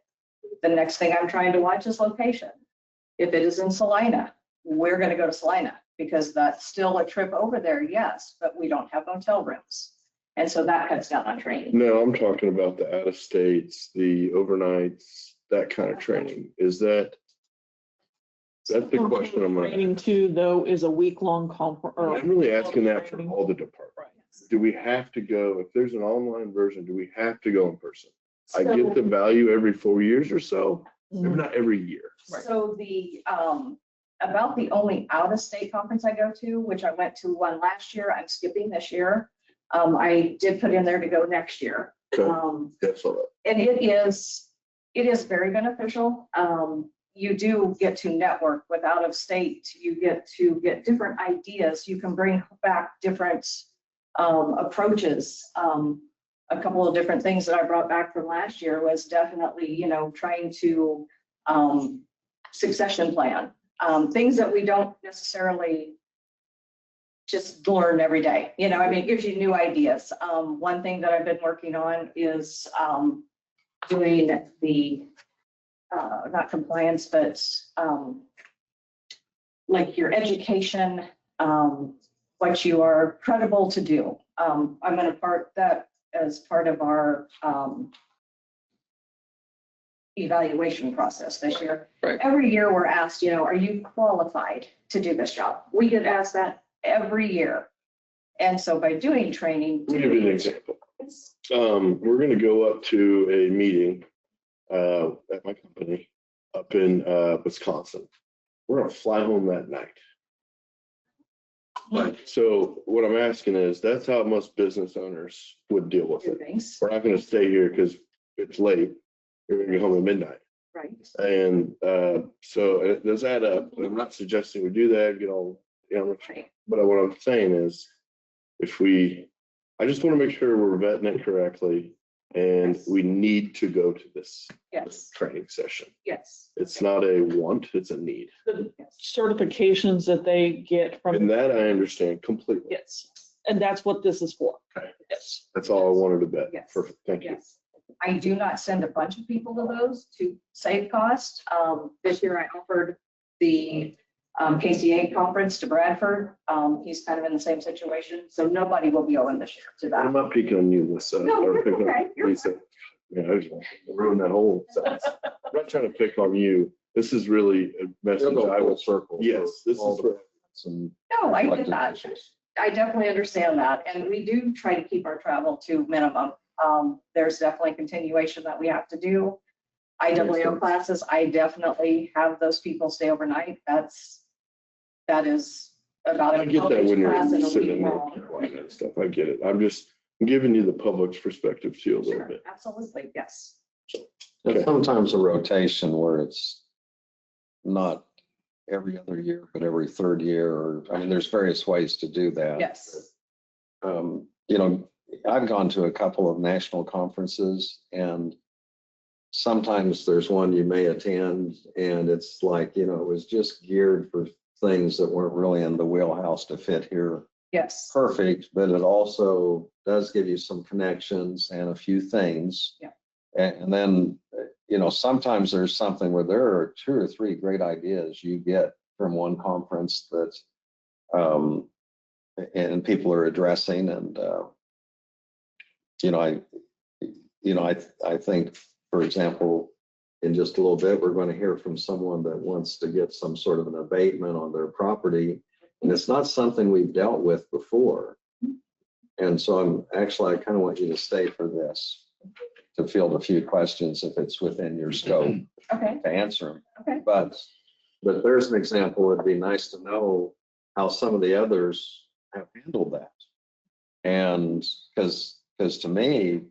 The next thing I'm trying to watch is location. If it is in Salina, we're going to go to Salina because that's still a trip over there, yes, but we don't have hotel rooms. And so that cuts down on training. No, I'm talking about the out of states, the overnights, that kind of training. Is that's the question I'm gonna. Training too, though, is a week-long conference. I'm really asking that for all the departments. Do we have to go, if there's an online version, do we have to go in person? I get the value every 4 years or so, maybe not every year. So about the only out-of-state conference I go to, which I went to one last year, I'm skipping this year. I did put in there to go next year. That's all right. And it is very beneficial. You do get to network with out of state. You get to get different ideas. You can bring back different approaches. A couple of different things that I brought back from last year was definitely, trying to succession plan. Things that we don't necessarily just learn every day. It gives you new ideas. One thing that I've been working on is doing the, not compliance, but like your education, what you are credible to do. I'm going to part that as part of our evaluation process this year. Right. Every year we're asked, you know, are you qualified to do this job? We get asked that every year. And so by doing training. Let me give you an example. We're gonna go up to a meeting at my company up in Wisconsin. We're gonna fly home that night. So what I'm asking is, that's how most business owners would deal with Do it. things, We're not gonna stay here because it's late. We're gonna get home at midnight. right? And so it does add up. I'm not suggesting we do that, get all, you know, Right. but what I'm saying is, I just want to make sure we're vetting it correctly, and Yes. we need to go to this Yes, training session. yes. It's not a want, it's a need. The Yes. certifications that they get And from, that I understand completely. yes, and that's what this is for. Okay. Yes. That's all I wanted to bet. Yes. Perfect. Thank you. Yes. I do not send a bunch of people to those to save cost. This year I offered the KCA conference to Bradford. He's kind of in the same situation, so nobody will be going this year to I'm that. not picking on you, Lisa. No, or you're picking on okay. You're Lisa. Yeah, I just want to ruin that whole sentence. I'm not trying to pick on you. This is really a message It'll go I full will. circle. Yes, this all is the- where Some No, I get elected that. officials. I definitely understand that, and we do try to keep our travel to minimum. There's definitely continuation that we have to do. IWO classes, I definitely have those people stay overnight. That is about. I get that when class in you're a sitting week in there long. and that stuff. I get it. I'm giving you the public's perspective too a little Sure, bit. absolutely, yes. And Okay. sometimes a rotation where it's not every other year, but every third year, or, I mean, there's various ways to do that. Yes, You know, I've gone to a couple of national conferences, and sometimes there's one you may attend and it's like, you know, it was just geared for things that weren't really in the wheelhouse to fit here yes, perfect, but it also does give you some connections and a few things. Yeah. And then, you know, sometimes there's something where there are 2 or 3 great ideas you get from one conference that, and people are addressing, and, you know, I think, for example, in just a little bit, we're going to hear from someone that wants to get some sort of an abatement on their property. And it's not something we've dealt with before. And so I kind of want you to stay for this, to field a few questions if it's within your scope okay, to answer them. okay, But there's an example. It'd be nice to know how some of the others have handled that. And because to me,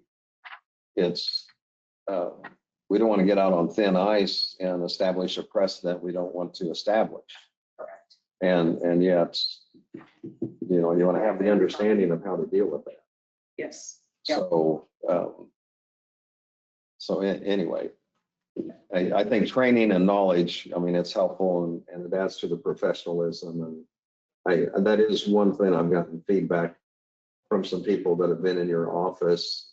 it's, we don't want to get out on thin ice and establish a precedent we don't want to establish. correct. And yet, you know, you want to have the understanding of how to deal with that. Yes, yeah, So anyway, I think training and knowledge, I mean, it's helpful, and it adds to the professionalism. And that is one thing I've gotten feedback from some people that have been in your office.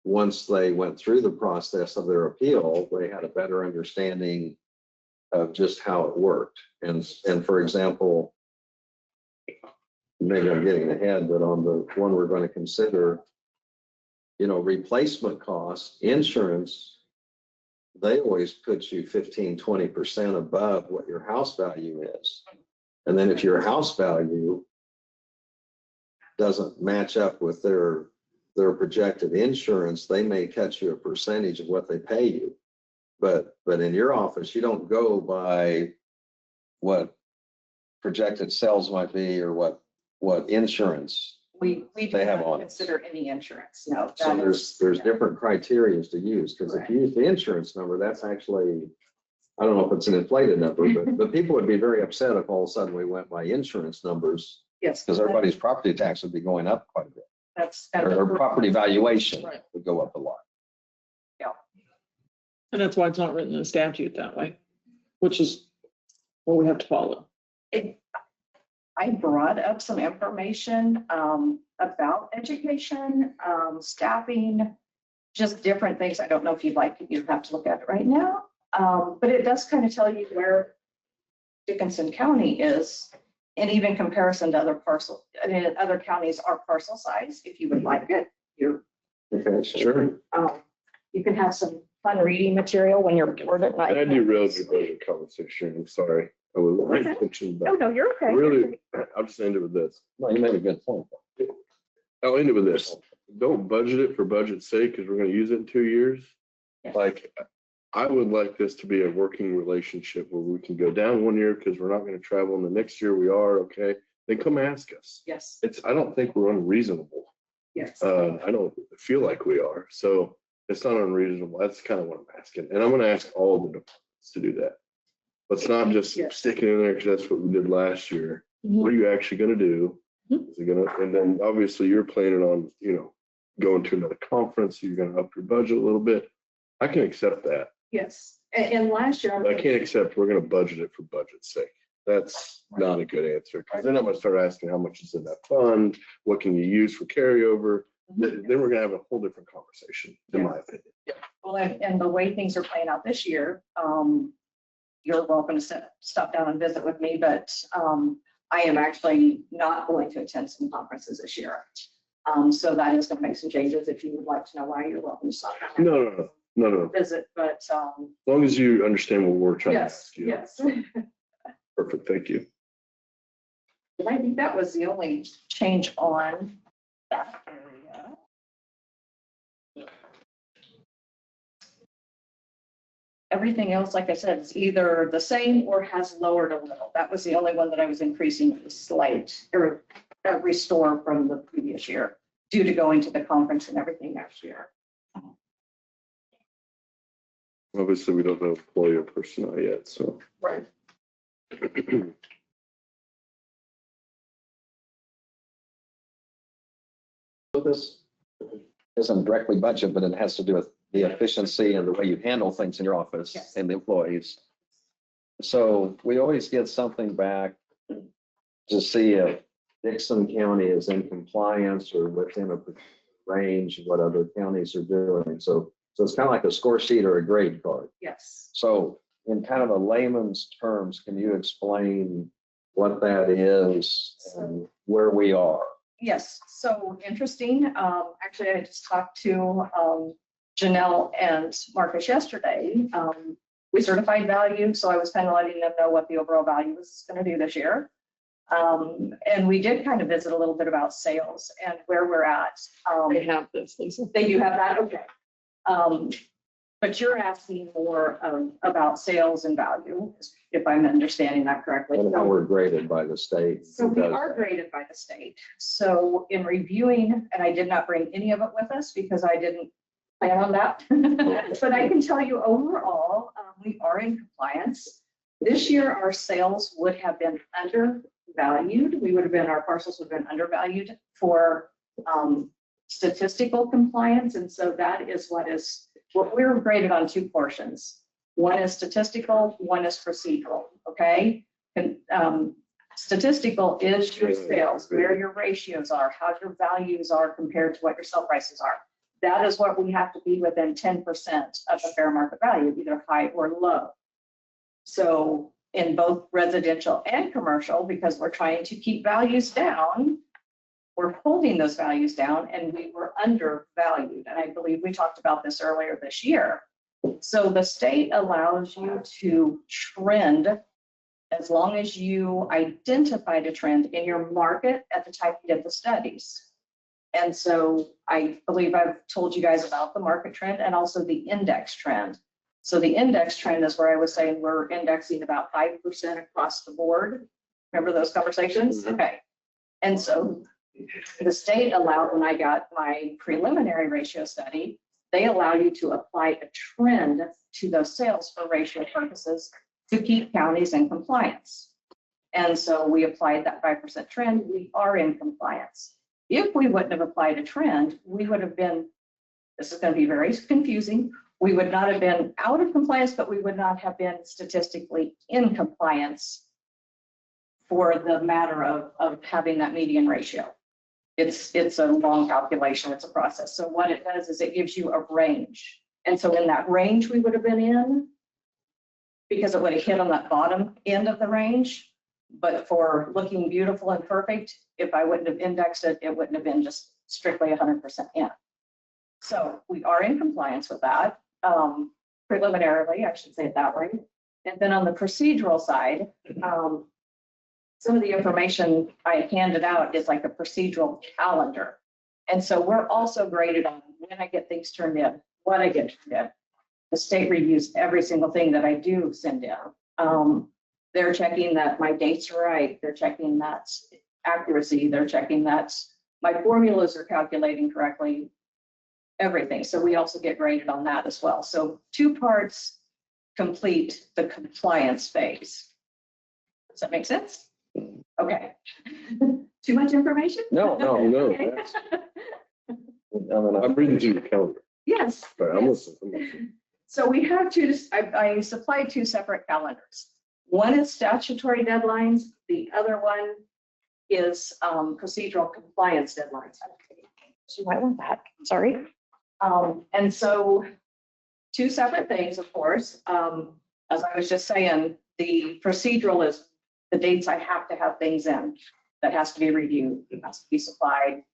Once they went through the process of their appeal, they had a better understanding of just how it worked. And for example, maybe I'm getting ahead, but on the one we're going to consider, you know, replacement cost, insurance, they always put you 15-20% above what your house value is. And then if your house value doesn't match up with their projected insurance, they may cut you a percentage of what they pay you. But in your office, you don't go by what projected sales might be or what insurance. we do They have not on it. consider any insurance, no. So that is- there's different criteria to use, because if you use the insurance number, that's actually, I don't know if it's an inflated number, but people would be very upset if all of a sudden we went by insurance numbers, Yes. because everybody's property tax would be going up quite a bit. That's kind of. Or property valuation Right. would go up a lot. And that's why it's not written in the statute that way, which is what we have to follow. I brought up some information about education, staffing, just different things. I don't know if you'd like, you have to look at it right now. But it does kind of tell you where Dickinson County is, and even comparison to other parcel, I mean, other counties are parcel size. If you would like it, Okay, Sure. you can have some fun reading material when you're bored at night. I derailed your budget conversation. I'm sorry. I was Okay. thinking Oh, about, no, you're okay. really, I'll just end it with this. No, you made a good point. I'll end it with this. Don't budget it for budget's sake, because we're gonna use it in 2 years. Yes. Like, I would like this to be a working relationship where we can go down 1 year because we're not gonna travel, and the next year we are, okay? Then come ask us. Yes, I don't think we're unreasonable. yes. I don't feel like we are, so it's not unreasonable. That's kind of what I'm asking, and I'm gonna ask all the departments to do that. Let's not just Yes. stick it in there because that's what we did last year. Mhm. What are you actually gonna do? Mhm. Is it gonna, and then obviously you're planning on, going to another conference, you're gonna up your budget a little bit. I can accept that. Yes, and last year. But I can't accept we're gonna budget it for budget's sake. That's not a good answer, because then I'm gonna start asking how much is in that fund, what can you use for carryover? Then we're gonna have a whole different conversation, in my opinion. Well, and the way things are playing out this year, you're welcome to stop down and visit with me, but I am actually not going to attend some conferences this year. So that is gonna make some changes. If you would like to know why, you're welcome to stop down. No. Visit, but, As long as you understand what we're trying to yes, ask you. yes. Perfect, thank you. I think that was the only change on that area. Everything else, like I said, is either the same or has lowered a little. That was the only one that I was increasing slight or restore from the previous year due to going to the conference and everything next year. Obviously, we don't know employee or personnel yet, so. Right. So this isn't directly budget, but it has to do with the efficiency and the way you handle things in your office Yes. and the employees. So we always get something back to see if Dickinson County is in compliance or within a range of what other counties are doing. So it's kind of like a score sheet or a grade card. Yes. So in kind of a layman's terms, can you explain what that is and where we are? Yes, so interesting. Actually, I just talked to Janelle and Marcus yesterday. We certified value, so I was kind of letting them know what the overall value was going to do this year. And we did kind of visit a little bit about sales and where we're at. They have this, Lisa. They do have that, okay. But you're asking more about sales and value, if I'm understanding that correctly. And how we're graded by the state. So we Because- are graded by the state. So in reviewing, and I did not bring any of it with us because I didn't plan on that. But I can tell you overall, we are in compliance. This year, our sales would have been undervalued. Our parcels would have been undervalued for statistical compliance. And so that is what we're graded on two portions. One is statistical, one is procedural, okay? And statistical is your sales, where your ratios are, how your values are compared to what your sell prices are. That is what we have to be within 10% of the fair market value, either high or low. So in both residential and commercial, because we're trying to keep values down, we're holding those values down, and we were undervalued. And I believe we talked about this earlier this year. So the state allows you to trend as long as you identified a trend in your market at the time you did the studies. And so I believe I've told you guys about the market trend and also the index trend. So the index trend is where I was saying we're indexing about 5% across the board. Remember those conversations? Mhm. Okay. And so the state allowed, when I got my preliminary ratio study, they allow you to apply a trend to those sales for ratio purposes to keep counties in compliance. And so we applied that 5% trend. We are in compliance. If we wouldn't have applied a trend, we would have been, this is going to be very confusing, we would not have been out of compliance, but we would not have been statistically in compliance for the matter of having that median ratio. It's a long calculation, it's a process. So what it does is it gives you a range. And so in that range we would have been in, because it would have hit on that bottom end of the range. But for looking beautiful and perfect, if I wouldn't have indexed it, it wouldn't have been just strictly 100% in. So we are in compliance with that. preliminarily, I should say it that way. And then on the procedural side, some of the information I handed out is like a procedural calendar. And so we're also graded on when I get things turned in, what I get turned in. The state reviews every single thing that I do send in. They're checking that my dates are right. They're checking that's accuracy. They're checking that my formulas are calculating correctly, everything. So we also get graded on that as well. So 2 parts complete the compliance phase. Does that make sense? Okay. Too much information? No, No, Okay. that's- I mean, I'm reading through the calendar. Yes. Sorry, I'm yes. listening. I'm listening. So we have I supplied 2 separate calendars. One is statutory deadlines. The other one is procedural compliance deadlines. So you might want that, sorry. And so 2 separate things, of course. As I was just saying, the procedural is the dates I have to have things in. That has to be reviewed, it has to be supplied.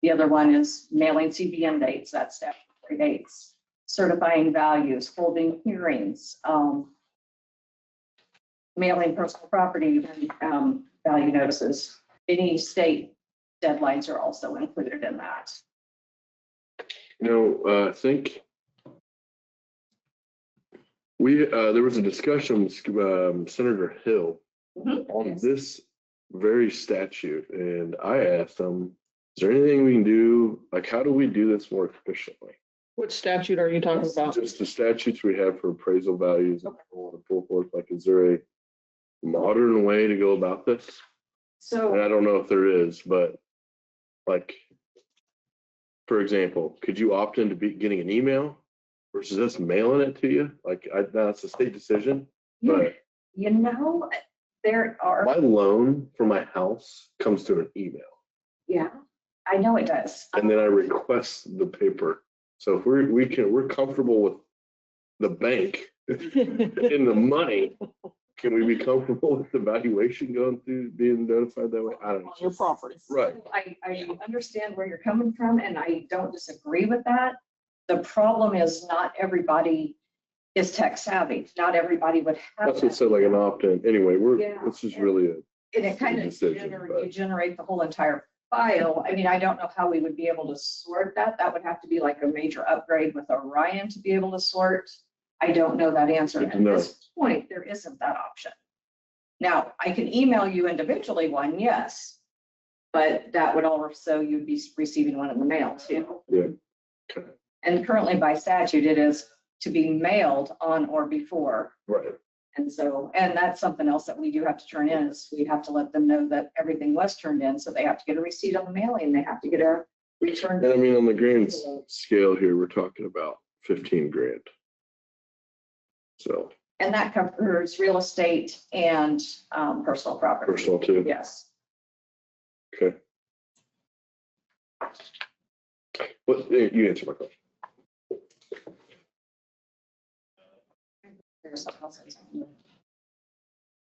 The other one is mailing CBN dates, that's statutory dates. Certifying values, holding hearings, mailing personal property value notices. Any state deadlines are also included in that. I think there was a discussion with Senator Hill on Yes. this very statute, and I asked him, is there anything we can do? Like, how do we do this more efficiently? What statute are you talking about? Just the statutes we have for appraisal values and so forth. Like, is there a modern way to go about this? And So, I don't know if there is, but like, for example, could you opt into getting an email versus us mailing it to you? Like, that's a state decision, but you know, there are, my loan for my house comes through an email, yeah, I know it does. and then I request the paper. So if we're comfortable with the bank in the money, can we be comfortable with the valuation going through being notified that way? I don't know. On your property. Right. I understand where you're coming from, and I don't disagree with that. The problem is not everybody is tech savvy. Not everybody would have That's what that. said like an opt-in. Anyway, Yeah. this is really a, And it kind of, decision, but- you generate the whole entire file. I mean, I don't know how we would be able to sort that. That would have to be like a major upgrade with Orion to be able to sort. I don't know that answer. Good to At know. this point, there isn't that option. Now, I can email you individually one, yes. But that would also, you'd be receiving one in the mail too. yeah. Okay. And currently by statute, it is to be mailed on or before. Right. And so, and that's something else that we do have to turn in is we have to let them know that everything was turned in. So they have to get a receipt on the mailing. They have to get a return. And I mean, on the grand scale here, we're talking about 15 grand. So And that covers real estate and personal property. personal too. Yes. Okay. What, you answer my question. There's something else I was thinking of.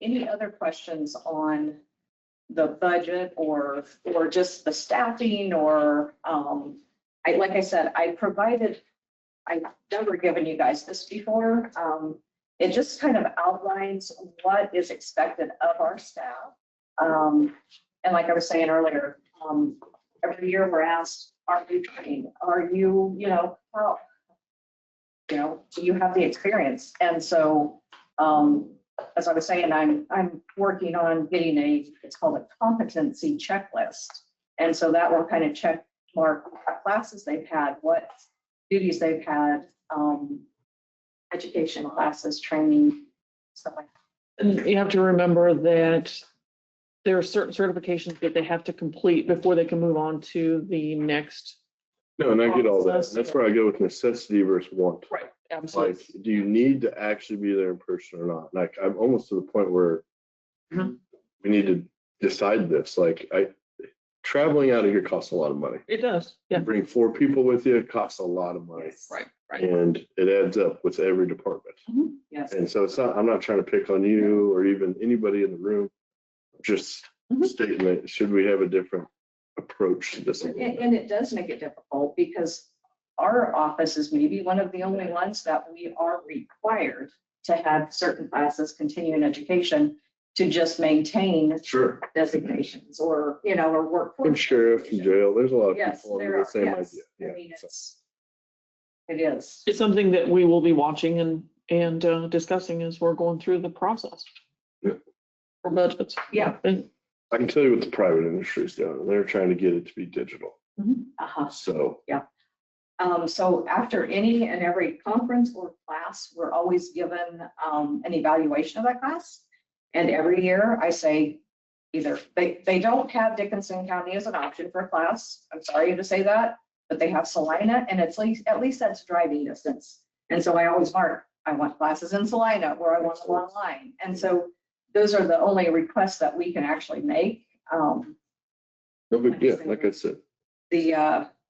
Any other questions on the budget or just the staffing or, like I said, I've never given you guys this before. It just kind of outlines what is expected of our staff. And like I was saying earlier, every year we're asked, are you trained? Are you, how? Do you have the experience? And so, as I was saying, I'm working on getting it's called a competency checklist. And so that will kind of check mark what classes they've had, what duties they've had, education classes, training, stuff like that. And you have to remember that there are certain certifications that they have to complete before they can move on to the next. No, and I get all that. That's where I go with necessity versus want. Right. Like, Absolutely. do you need to actually be there in person or not? Like, I'm almost to the point where Mhm. we need to decide this. Like, traveling out of here costs a lot of money. It does. Yeah. You bring 4 people with you, it costs a lot of money. Right. Right. And it adds up with every department. Yes. And so I'm not trying to pick on you or even anybody in the room. Just Mhm. stating that, should we have a different approach to this? And it does make it difficult because our office is maybe one of the only ones that we are required to have certain classes, continuing education, to just maintain Sure. designations or, or workforce. And sheriff and jail, there's a lot of Yes, people there under are, the same yes. idea. I Yeah. mean, So, it is. It's something that we will be watching and discussing as we're going through the process. Yeah. For budgets. Yeah. And I can tell you what the private industry is doing. They're trying to get it to be digital. Uh-huh. So, So after any and every conference or class, we're always given an evaluation of that class. And every year I say, either they don't have Dickinson County as an option for a class. I'm sorry to say that, but they have Salina, and it's at least that's driving distance. And so I always mark, I want classes in Salina or I want them online. And so those are the only requests that we can actually make. no big deal. Like I said, The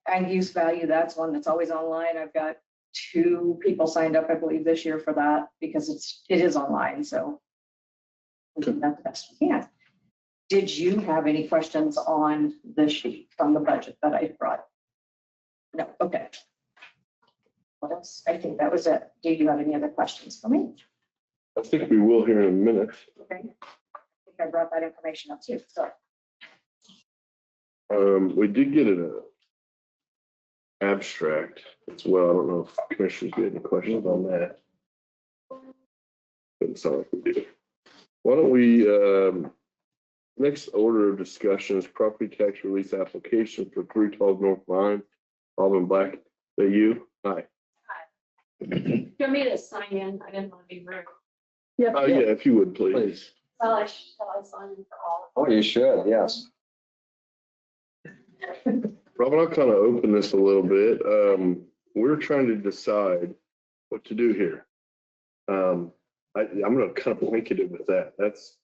ag use value, that's one that's always online. I've got 2 people signed up, I believe, this year for that because it is online. So we do that the best we can. Did you have any questions on the sheet from the budget that I brought? No, okay. What else? I think that was it. Do you have any other questions for me? I think we will here in a minute. Okay. I think I brought that information up too, so. We did get an abstract as well. I don't know if commissioners get any questions on that. Doesn't sound like we do. Why don't we, next order of discussion is property tax release application for 312 North Line, Alvin Black. That you? Hi. You want me to sign in? I didn't want to be rude. Oh, yeah, if you would, please. Please. Shall I sign in for all? Oh, you should, yes. Robin, I'll kind of open this a little bit. We're trying to decide what to do here. I'm going to kind of blanket it with that. That's,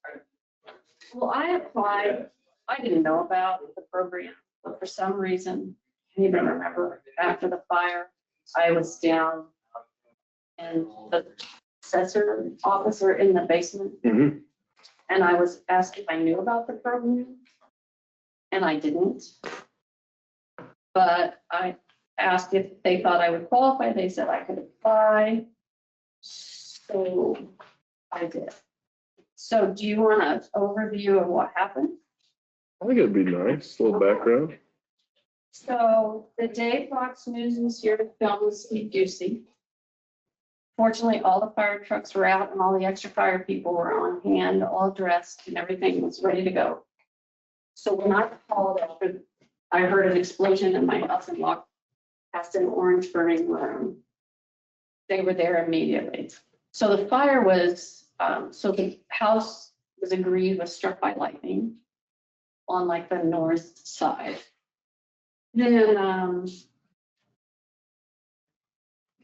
Well, I applied, I didn't know about the program, but for some reason, I can't even remember, after the fire, I was down in the assessor officer in the basement, Mhm. and I was asked if I knew about the program, and I didn't. But I asked if they thought I would qualify. They said I could apply. So I did. So do you want an overview of what happened? I think it'd be nice, a little background. So the day Fox News was here to film with Steve Ducey. Fortunately, all the fire trucks were out and all the extra fire people were on hand, all dressed and everything was ready to go. So when I called after, I heard an explosion in my house and walked past an orange burning room. They were there immediately. So the fire was, so the house was agreed was struck by lightning on like the north side. Then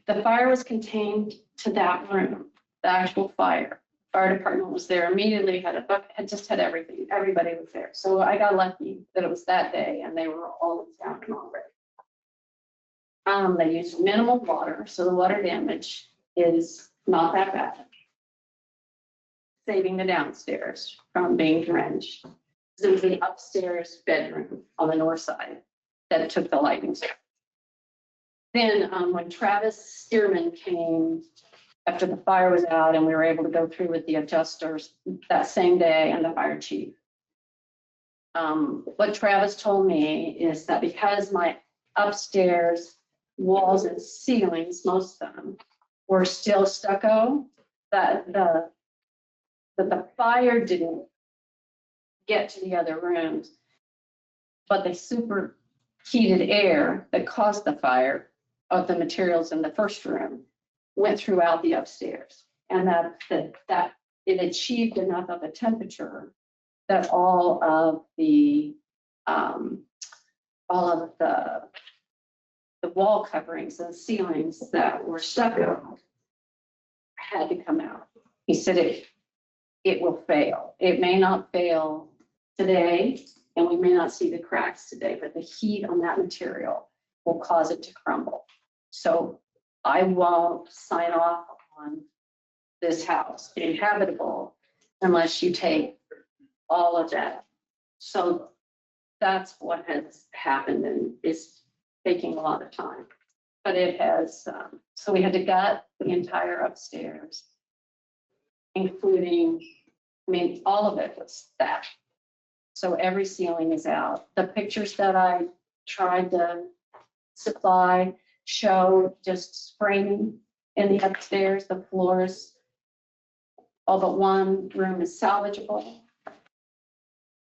the fire was contained to that room, the actual fire. Fire department was there immediately, had a bucket, had just had everything. Everybody was there. So I got lucky that it was that day and they were all in town already. They used minimal water, so the water damage is not that bad. Saving the downstairs from being drenched. It was the upstairs bedroom on the north side that took the lightning strike. Then when Travis Stearman came after the fire was out and we were able to go through with the adjusters that same day and the fire chief. What Travis told me is that because my upstairs walls and ceilings, most of them, were still stucco, that the fire didn't get to the other rooms, but the superheated air that caused the fire of the materials in the first room went throughout the upstairs, and that it achieved enough of a temperature that all of the wall coverings and ceilings that were stucco had to come out. He said it will fail. It may not fail today, and we may not see the cracks today, but the heat on that material will cause it to crumble. So I won't sign off on this house being habitable unless you take all of that. So that's what has happened and is taking a lot of time. But it has, so we had to gut the entire upstairs, including, I mean, all of it was that. So every ceiling is out. The pictures that I tried to supply show just framing in the upstairs, the floors. All but one room is salvageable.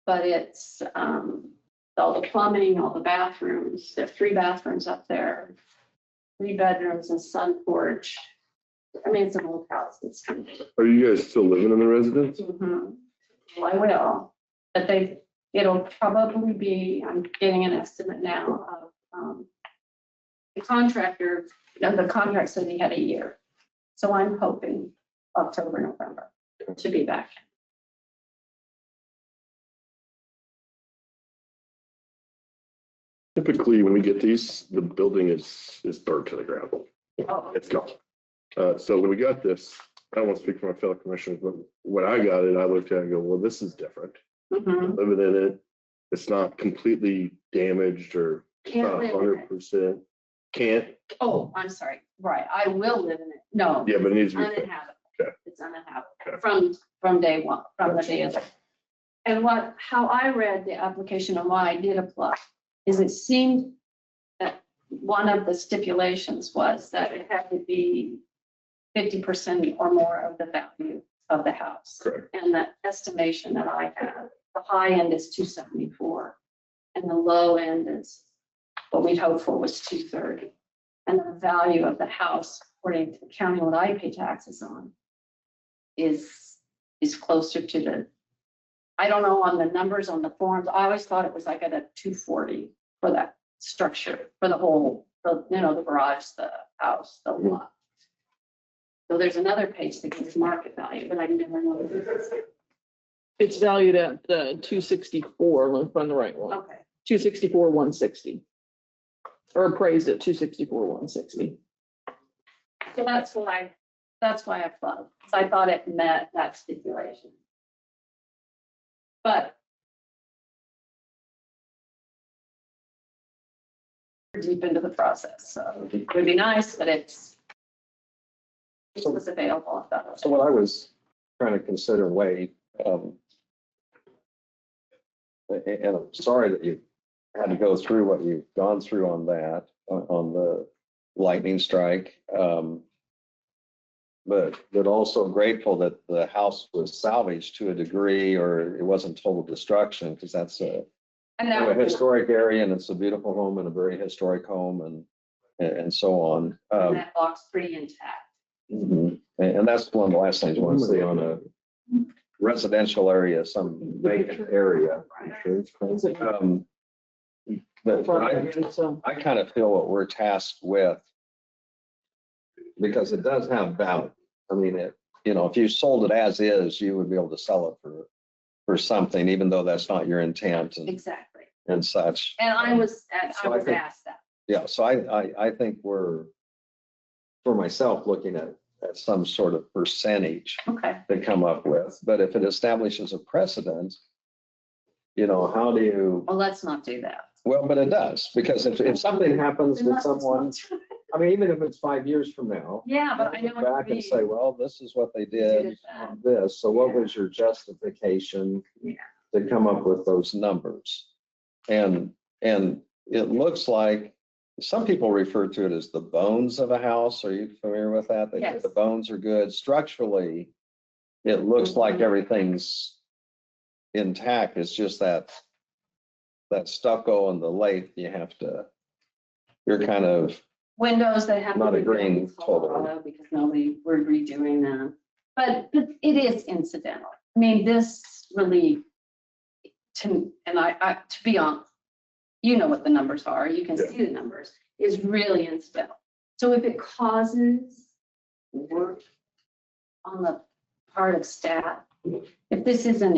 But it's, all the plumbing, all the bathrooms, there are 3 bathrooms up there, 3 bedrooms and sun porch. I mean, it's an old house. It's kind of. Are you guys still living in the residence? Mhm. Well, I will, but it'll probably be, I'm getting an estimate now of, the contractor, the contract said he had a year. So I'm hoping October, November to be back. Typically, when we get these, the building is burnt to the ground. Oh, It's gone. So when we got this, I don't want to speak for my fellow commissioners, but when I got it, I looked at it and go, well, this is different. mhm. Living in it, it's not completely damaged or Can't live in it. 100%. Can't, Oh, I'm sorry. Right. I will live in it. No. yeah, but it needs to be. Uninhabitable. Okay. It's uninhabitable Okay. from day one, from the day of. And how I read the application and why I did apply is it seemed that one of the stipulations was that it had to be 50% or more of the value of the house. Correct. And the estimation that I have, the high end is 274 and the low end is what we'd hoped for was 230. And the value of the house, according to the county, what I pay taxes on, is closer to the, I don't know on the numbers on the forms. I always thought it was like at a 240 for that structure, for the whole, the garage, the house, the lot. So there's another page that gives market value, but I never know. What it is. It's valued at 264, let me find the right one. Okay. 264, 160. Or appraised at 264, 160. So that's why I applied. So I thought it met that stipulation. But we're deep into the process, so it would be nice, but it was available. I thought. So what I was trying to consider, Wade, and I'm sorry that you had to go through what you've gone through on that, on the lightning strike. But also grateful that the house was salvaged to a degree, or it wasn't total destruction, because that's a historic area and it's a beautiful home and a very historic home and so on. And that block's pretty intact. Mhm. And that's one of the last things you want to see on a residential area, some vacant area. But I kind of feel what we're tasked with, because it does have value. I mean, if you sold it as is, you would be able to sell it for something, even though that's not your intent Exactly. and such. And I was So I think- asked that. Yeah, so I think we're, for myself, looking at some sort of percentage Okay. to come up with. But if it establishes a precedent, how do you, Well, let's not do that. well, but it does, because if something happens with someone, I mean, even if it's 5 years from now. Yeah, but I know look what you back and mean. say, well, this is what they did did that. on this. So what was your justification Yeah. to come up with those numbers? And it looks like some people refer to it as the bones of a house. Are you familiar with that? They say Yes. the bones are good. Structurally, it looks like everything's intact. It's just that stucco and the lathe, you're kind of, Windows that have. Not to be agreeing built in Colorado totally. Because we're redoing them. But it is incidental. I mean, this really, to be honest, you know what the numbers are. You can see the numbers, is really incidental. So if it causes work on the part of staff, if this isn't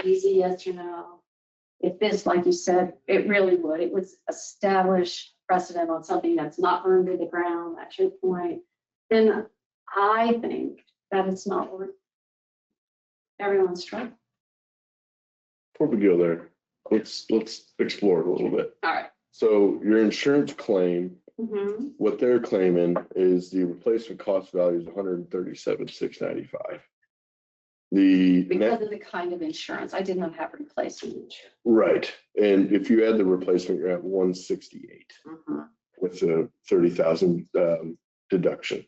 easy, yes or no, if this, like you said, it really would, it would establish precedent on something that's not burned to the ground, that's your point, then I think that it's not worth everyone's trouble. Before we go there, let's explore it a little bit. All right. So your insurance claim Mhm. What they're claiming is the replacement cost value is 137,695. The Because net, of the kind of insurance. I did not have replacement insurance. right, and if you add the replacement, you're at 168 Mhm. with a 30,000 deduction.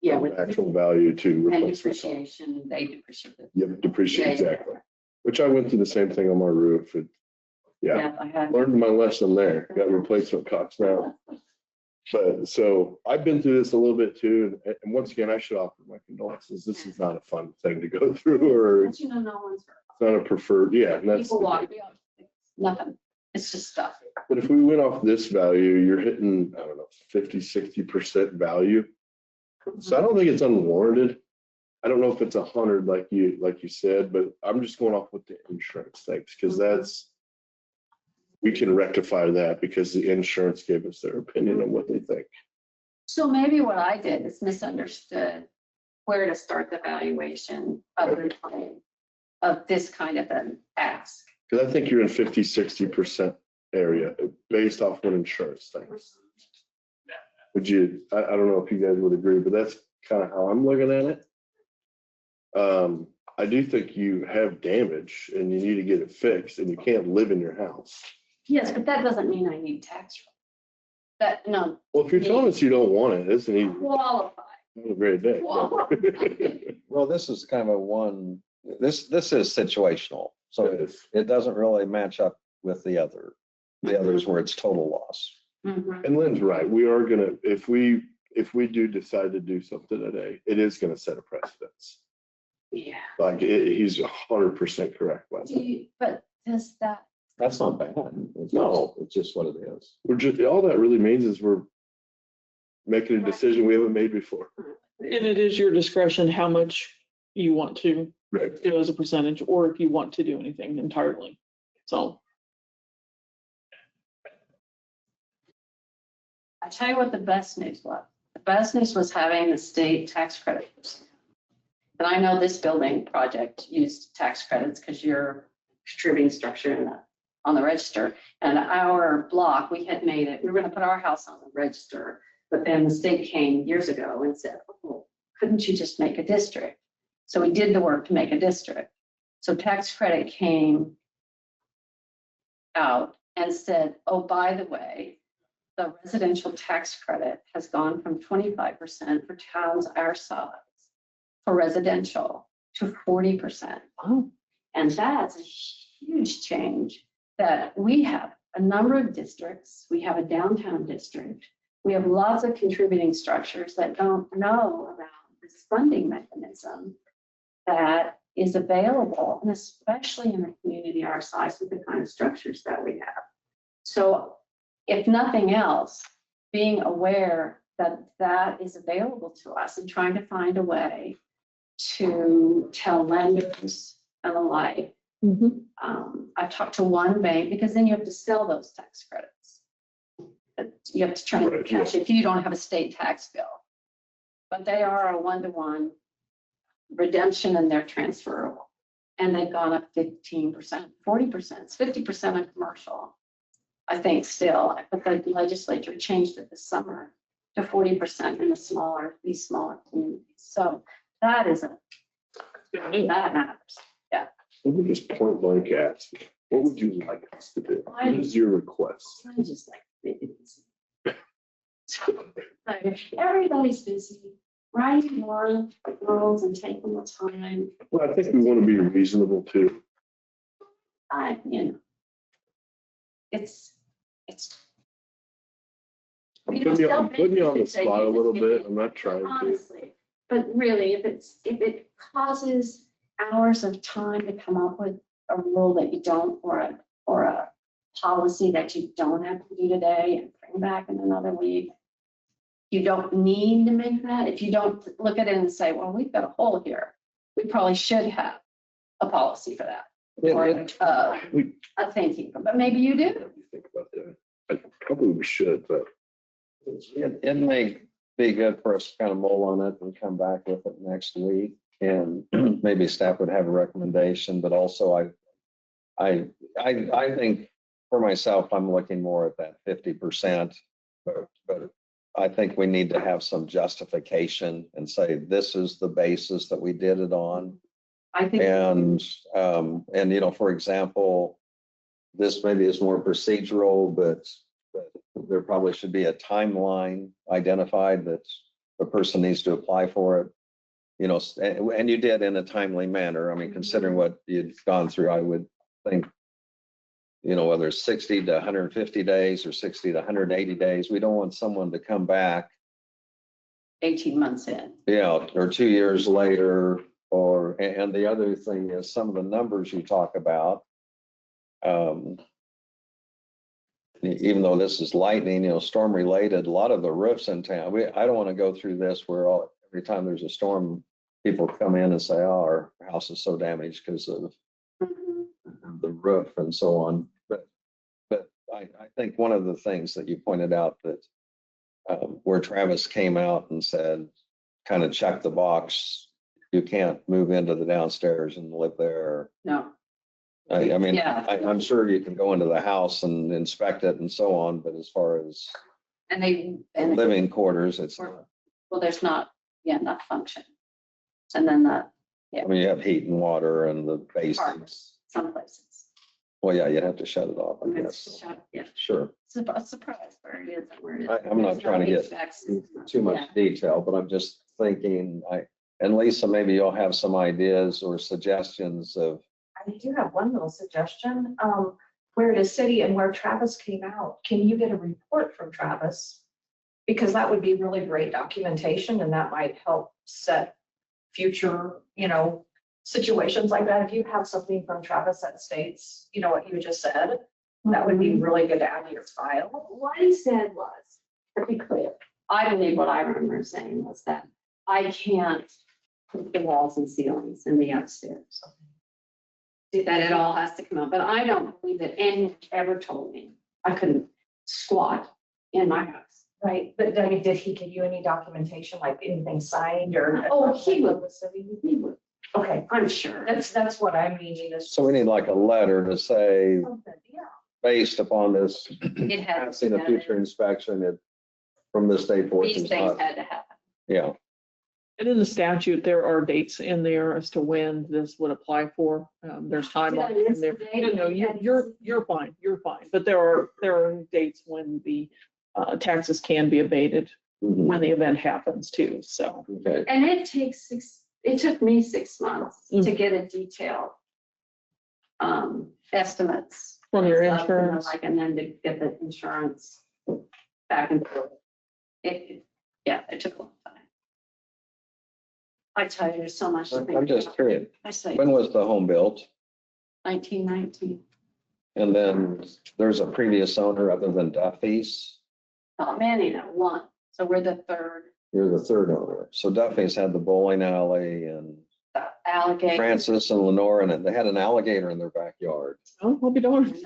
Yeah, from with actual value to and replacement cost. depreciation, they depreciate it. Yep, depreciate, Yeah, exactly. Which I went through the same thing on my roof. Yeah, I had. learned my lesson there, got replacement costs now. But so I've been through this a little bit too, and once again, I should offer my condolences. This is not a fun thing to go through, or But you know, no one's hurt. it's not a preferred, yeah. And that's, People walk, nothing. It's just stuff. but if we went off this value, you're hitting, I don't know, 50-60% value. So I don't think it's unwarranted. I don't know if it's 100 like you said, but I'm just going off what the insurance thinks, because we can rectify that because the insurance gave us their opinion on what they think. So maybe what I did is misunderstood where to start the valuation of the claim of this kind of an ask. Because I think you're in 50-60% area based off what insurance thinks. Would you, I don't know if you guys would agree, but that's kind of how I'm looking at it. I do think you have damage and you need to get it fixed, and you can't live in your house. Yes, but that doesn't mean I need tax relief. That, no, Well, if you're telling us you don't want it, it's an easy, qualify. a great day. Well, this is kind of this is situational. So it doesn't really match up with the others where it's total loss. Mhm. And Lynn's right. We are gonna, if we do decide to do something today, it is gonna set a precedence. Yeah. Like he's 100% correct. But does that, That's not bad. No. It's just what it is. We're just, all that really means is we're making a decision we haven't made before. And it is your discretion how much you want to Right. do as a percentage, or if you want to do anything entirely. So. I tell you what the best news was. The best news was having the state tax credit. And I know this building project used tax credits because you're contributing structure on the register. And our block, we had made it, we were going to put our house on the register, but then the state came years ago and said, oh, couldn't you just make a district? So we did the work to make a district. So tax credit came out and said, oh, by the way, the residential tax credit has gone from 25% for towns our size for residential to 40%. Oh. And that's a huge change that we have a number of districts. We have a downtown district. We have lots of contributing structures that don't know about this funding mechanism that is available, and especially in a community our size with the kind of structures that we have. So if nothing else, being aware that that is available to us and trying to find a way to tell lenders and the like. I've talked to one bank, because then you have to sell those tax credits. You have to try and catch it if you don't have a state tax bill. But they are a one-to-one redemption, and they're transferable. And they've gone up 15%, 40%, it's 50% on commercial. I think still, but the legislature changed it this summer to 40% in these smaller communities. So that that matters. Yeah. Let me just point blank ask, what would you like us to do? What is your request? I just like busy. Everybody's busy, writing more rules and taking the time. Well, I think we want to be reasonable too. It's. I'm putting you on the spot a little bit. I'm not trying to. Honestly, but really, if it causes hours of time to come up with a rule that you don't, or a policy that you don't have to do today and bring back in another week, you don't need to make that. If you don't look at it and say, well, we've got a hole here, we probably should have a policy for that. Or a thinking, but maybe you do. Think about that. Probably we should, but. It may be good for us to kind of mull on it and come back with it next week. And maybe staff would have a recommendation, but also I think for myself, I'm looking more at that 50%, but I think we need to have some justification and say, this is the basis that we did it on. I think. And, you know, for example, this maybe is more procedural, but there probably should be a timeline identified that the person needs to apply for it. You know, and you did in a timely manner. I mean, considering what you'd gone through, I would think, you know, whether it's 60 to 150 days or 60 to 180 days, we don't want someone to come back, 18 months in. yeah, or 2 years later, or, and the other thing is some of the numbers you talk about, even though this is lightning, you know, storm related, a lot of the roofs in town, I don't want to go through this where every time there's a storm, people come in and say, oh, our house is so damaged because of the roof and so on. But I think one of the things that you pointed out that where Travis came out and said, kind of check the box, you can't move into the downstairs and live there. No. I mean, Yeah. I'm sure you can go into the house and inspect it and so on, but as far as And living quarters, it's not. well, there's not, enough function. And then I mean, you have heat and water and the basics. some places. Well, yeah, you'd have to shut it off, I guess. Yeah. Sure. It's a surprise where it is and where it is. I'm not trying to get too much Yeah. detail, but I'm just thinking, and Lisa, maybe you'll have some ideas or suggestions of, I do have one little suggestion. Where it is city and where Travis came out, can you get a report from Travis? Because that would be really great documentation and that might help set future, situations like that. If you have something from Travis that states, what you just said, that would be really good to add to your file. What he said was, to be clear, I believe what I remember saying was that I can't put the walls and ceilings in the upstairs. That it all has to come out, but I don't believe that anyone ever told me I couldn't squat in my house. Right, but I mean, did he give you any documentation, like anything signed or? Oh, he would. He would. Okay, I'm sure. that's what I'm meaning is. so we need like a letter to say, Something, yeah. based upon this, It had to passing be a done. future inspection from this date forth. These is things not- had to happen. Yeah, And in the statute, there are dates in there as to when this would apply for. There's timelines in there. No, you're fine, but there are dates when the taxes can be abated Mhm. when the event happens too, so. Okay, And it took me 6 months to get a detailed estimates. From your and stuff, insurance. and then to get the insurance back and forth. It took a long time. I tell you, there's so much to think I'm just about. curious, I say when was the home built? 1919. And then there's a previous owner other than Duffy's? Oh, Manny, one. So we're the third. You're the third owner. So Duffy's had the bowling alley and Alligator. Francis and Lenore, and they had an alligator in their backyard. Oh, I'll be darned.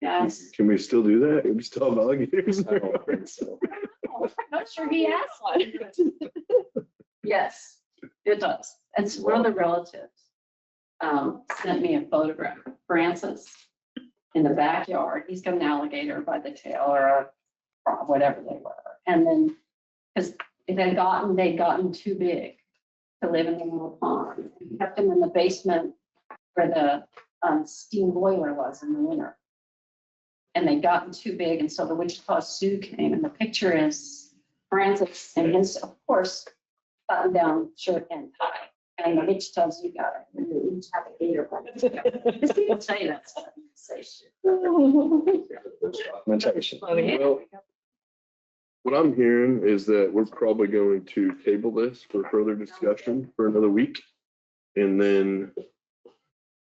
Yes. Can we still do that? We still have alligators? I don't think so. I'm not sure he asked one. Yes, it does. It's one of the relatives sent me a photograph of Francis in the backyard. He's got an alligator by the tail or a frog, whatever they were. And then, because they'd gotten too big to live in the little pond. He kept them in the basement where the steam boiler was in the winter. And they'd gotten too big, and so the Wichita Sioux came, and the picture is Francis and his, of course, button-down shirt and tie, and the Wichita Sioux guy. And they each have a gator. Because people say that stuff. Say shit. Documentation. Well, what I'm hearing is that we're probably going to table this for further discussion for another week. And then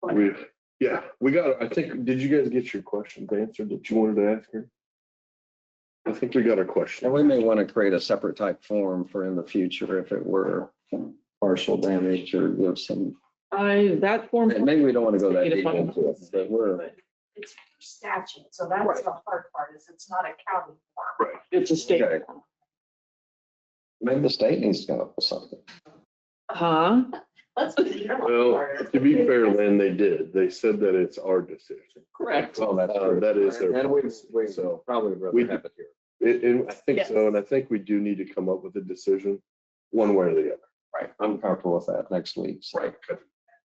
I think, did you guys get your questions answered that you wanted to ask her? I think we got our question. And we may want to create a separate type form for in the future if it were partial damage or some, That form. and maybe we don't want to go that Need to deep find- into it, but we're, It's statute, so that's the hard part, is it's not a county form. Right. It's a state. Okay. Maybe the state needs to come up with something. Huh? Let's be Well, to be fair, Lynn, they did. They said that it's our decision. Correct. Well, that's true. That is their And we policy, so probably we- rather have it here. I think so, and I think we do need to come up with a decision, one way or the other. Right, I'm comfortable with that next week. So.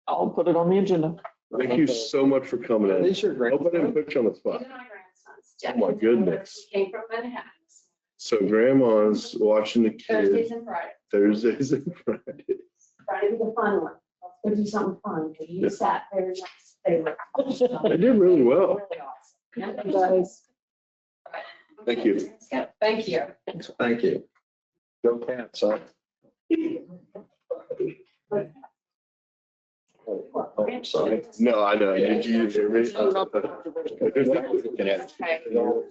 I'll put it on the agenda. Thank you so much for coming in. These are great. Hope I didn't put you on the These spot. are my grandsons. Oh my goodness. Came from Manhattan. So grandma's watching the Thursdays kids and Fridays. Thursdays and Fridays. Friday was a fun one. Let's go do something fun. Because you sat there next. They were. They did really well. Really awesome. You guys. Thank you. Yeah, thank you. Thank you. Go Cats, huh? Oh, sorry. No, I know. Did you hear me? Can have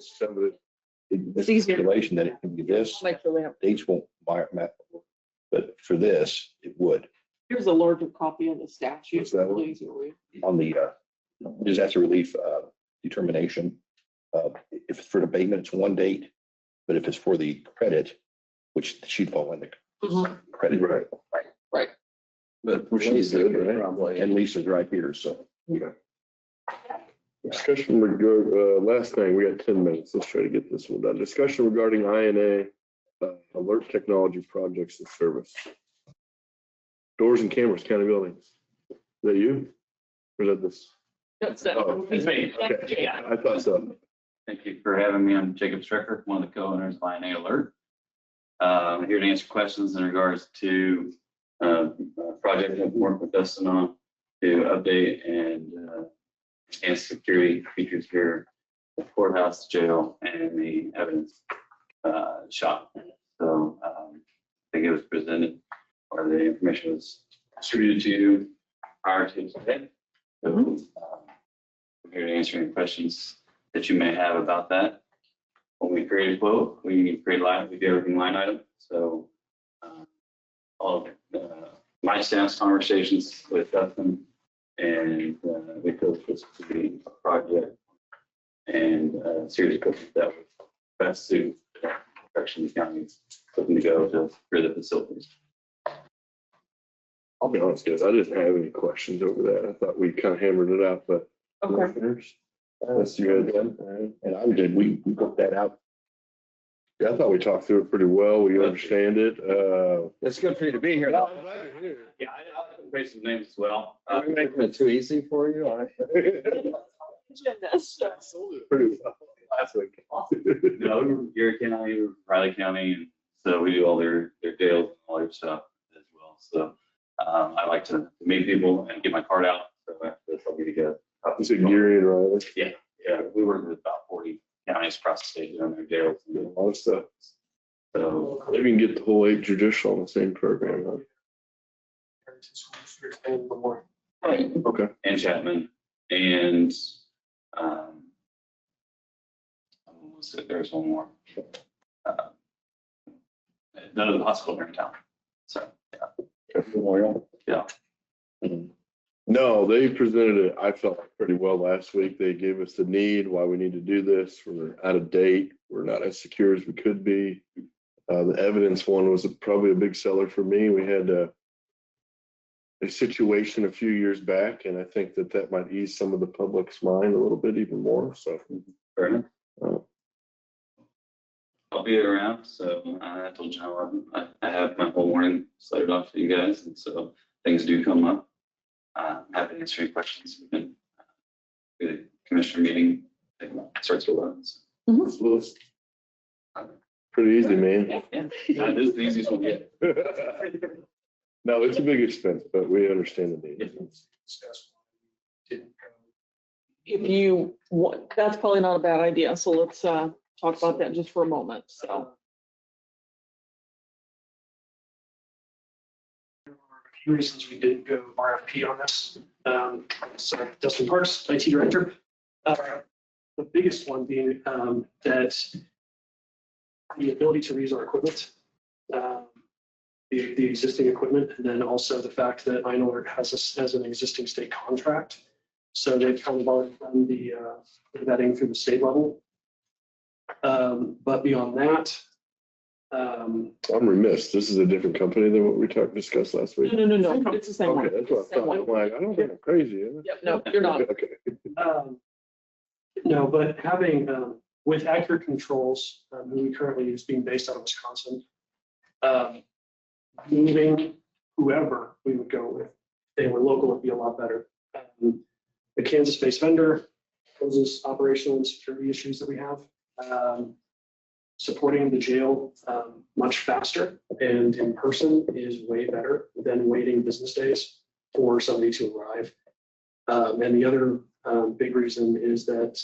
Some of it. It's easier. stipulation that it can be this, Make sure we have, dates won't match. But for this, it would. here's a larger copy of the statute. What's that one? Please, you read. On the disaster relief determination. If it's for abatement, it's one date, but if it's for the credit, which she'd fall in the Mhm. credit. Right. But We should be good, right? probably. And Lisa's right here, so. Discussion last thing, we got 10 minutes. Let's try to get this one done. Discussion regarding INA alert technology projects and service. Doors and cameras, county buildings. Is that you? Or is that this? That's it. Oh, it's me. Okay, Yeah. I thought so. Thank you for having me. I'm Jacob Strecker, one of the co-owners of INA Alert. I'm here to answer questions in regards to project that we work with Dustin on to update and enhance security features here at the courthouse, jail, and the evidence shop. So I think it was presented, or the information was distributed to you prior to today. So I'm here to answer any questions that you may have about that. When we create a quote, we create we do everything line item. So all of my staff's conversations with Dustin and we feel this to be a project and a series of questions that would best suit the direction the county is looking to go to for the facilities. I'll be honest, guys, I didn't have any questions over that. I thought we kind of hammered it out, but. Okay. That's good. And I did, we booked that out. Yeah, I thought we talked through it pretty well. We understand it. It's good for you to be here. Yeah, I'll raise some names as well. Are we making it too easy for you? Pretty well last week. No, Erie County, Riley County, and so we do all their jails and all their stuff as well. So I like to meet people and get my card out. So after this, I'll get together. Is it Gary and Riley? Yeah, we work with about 40 counties across the state on their jails. A lot of stuff. So Maybe we can get the whole 8 judicial on the same program. Huh? Okay. and Chapman and there's one more. None of the hospital are in town. So yeah. No, they presented it, I felt pretty well last week. They gave us the need, why we need to do this. We're out of date. We're not as secure as we could be. The evidence one was probably a big seller for me. We had a situation a few years back, and I think that might ease some of the public's mind a little bit even more. So, Fair enough. I'll be around. So I told John I have my whole morning slated off for you guys, and so things do come up. I'm happy to answer any questions. We can do the commissioner meeting. It starts at 11. So. Pretty easy, man. Yeah, this is the easiest one yet. No, it's a big expense, but we understand the need. If you want, that's probably not a bad idea. So let's talk about that just for a moment. So. Few reasons we didn't go RFP on this. So Dustin Parks, IT director. The biggest one being that the ability to reuse our equipment, the existing equipment, and then also the fact that INOR has an existing state contract. So they've kind of already done the vetting through the state level. But beyond that, I'm remiss. This is a different company than what we discussed last week. No. It's the same one. Okay, that's what I thought. I'm like, I don't think I'm crazy. Is it? Yep, no, you're not. Okay. no, but having with Accurate Controls, who we currently use being based out of Wisconsin, moving whoever we would go with, if they were local, would be a lot better. The Kansas-based vendor poses operational and security issues that we have. Supporting the jail much faster and in person is way better than waiting business days for somebody to arrive. And the other big reason is that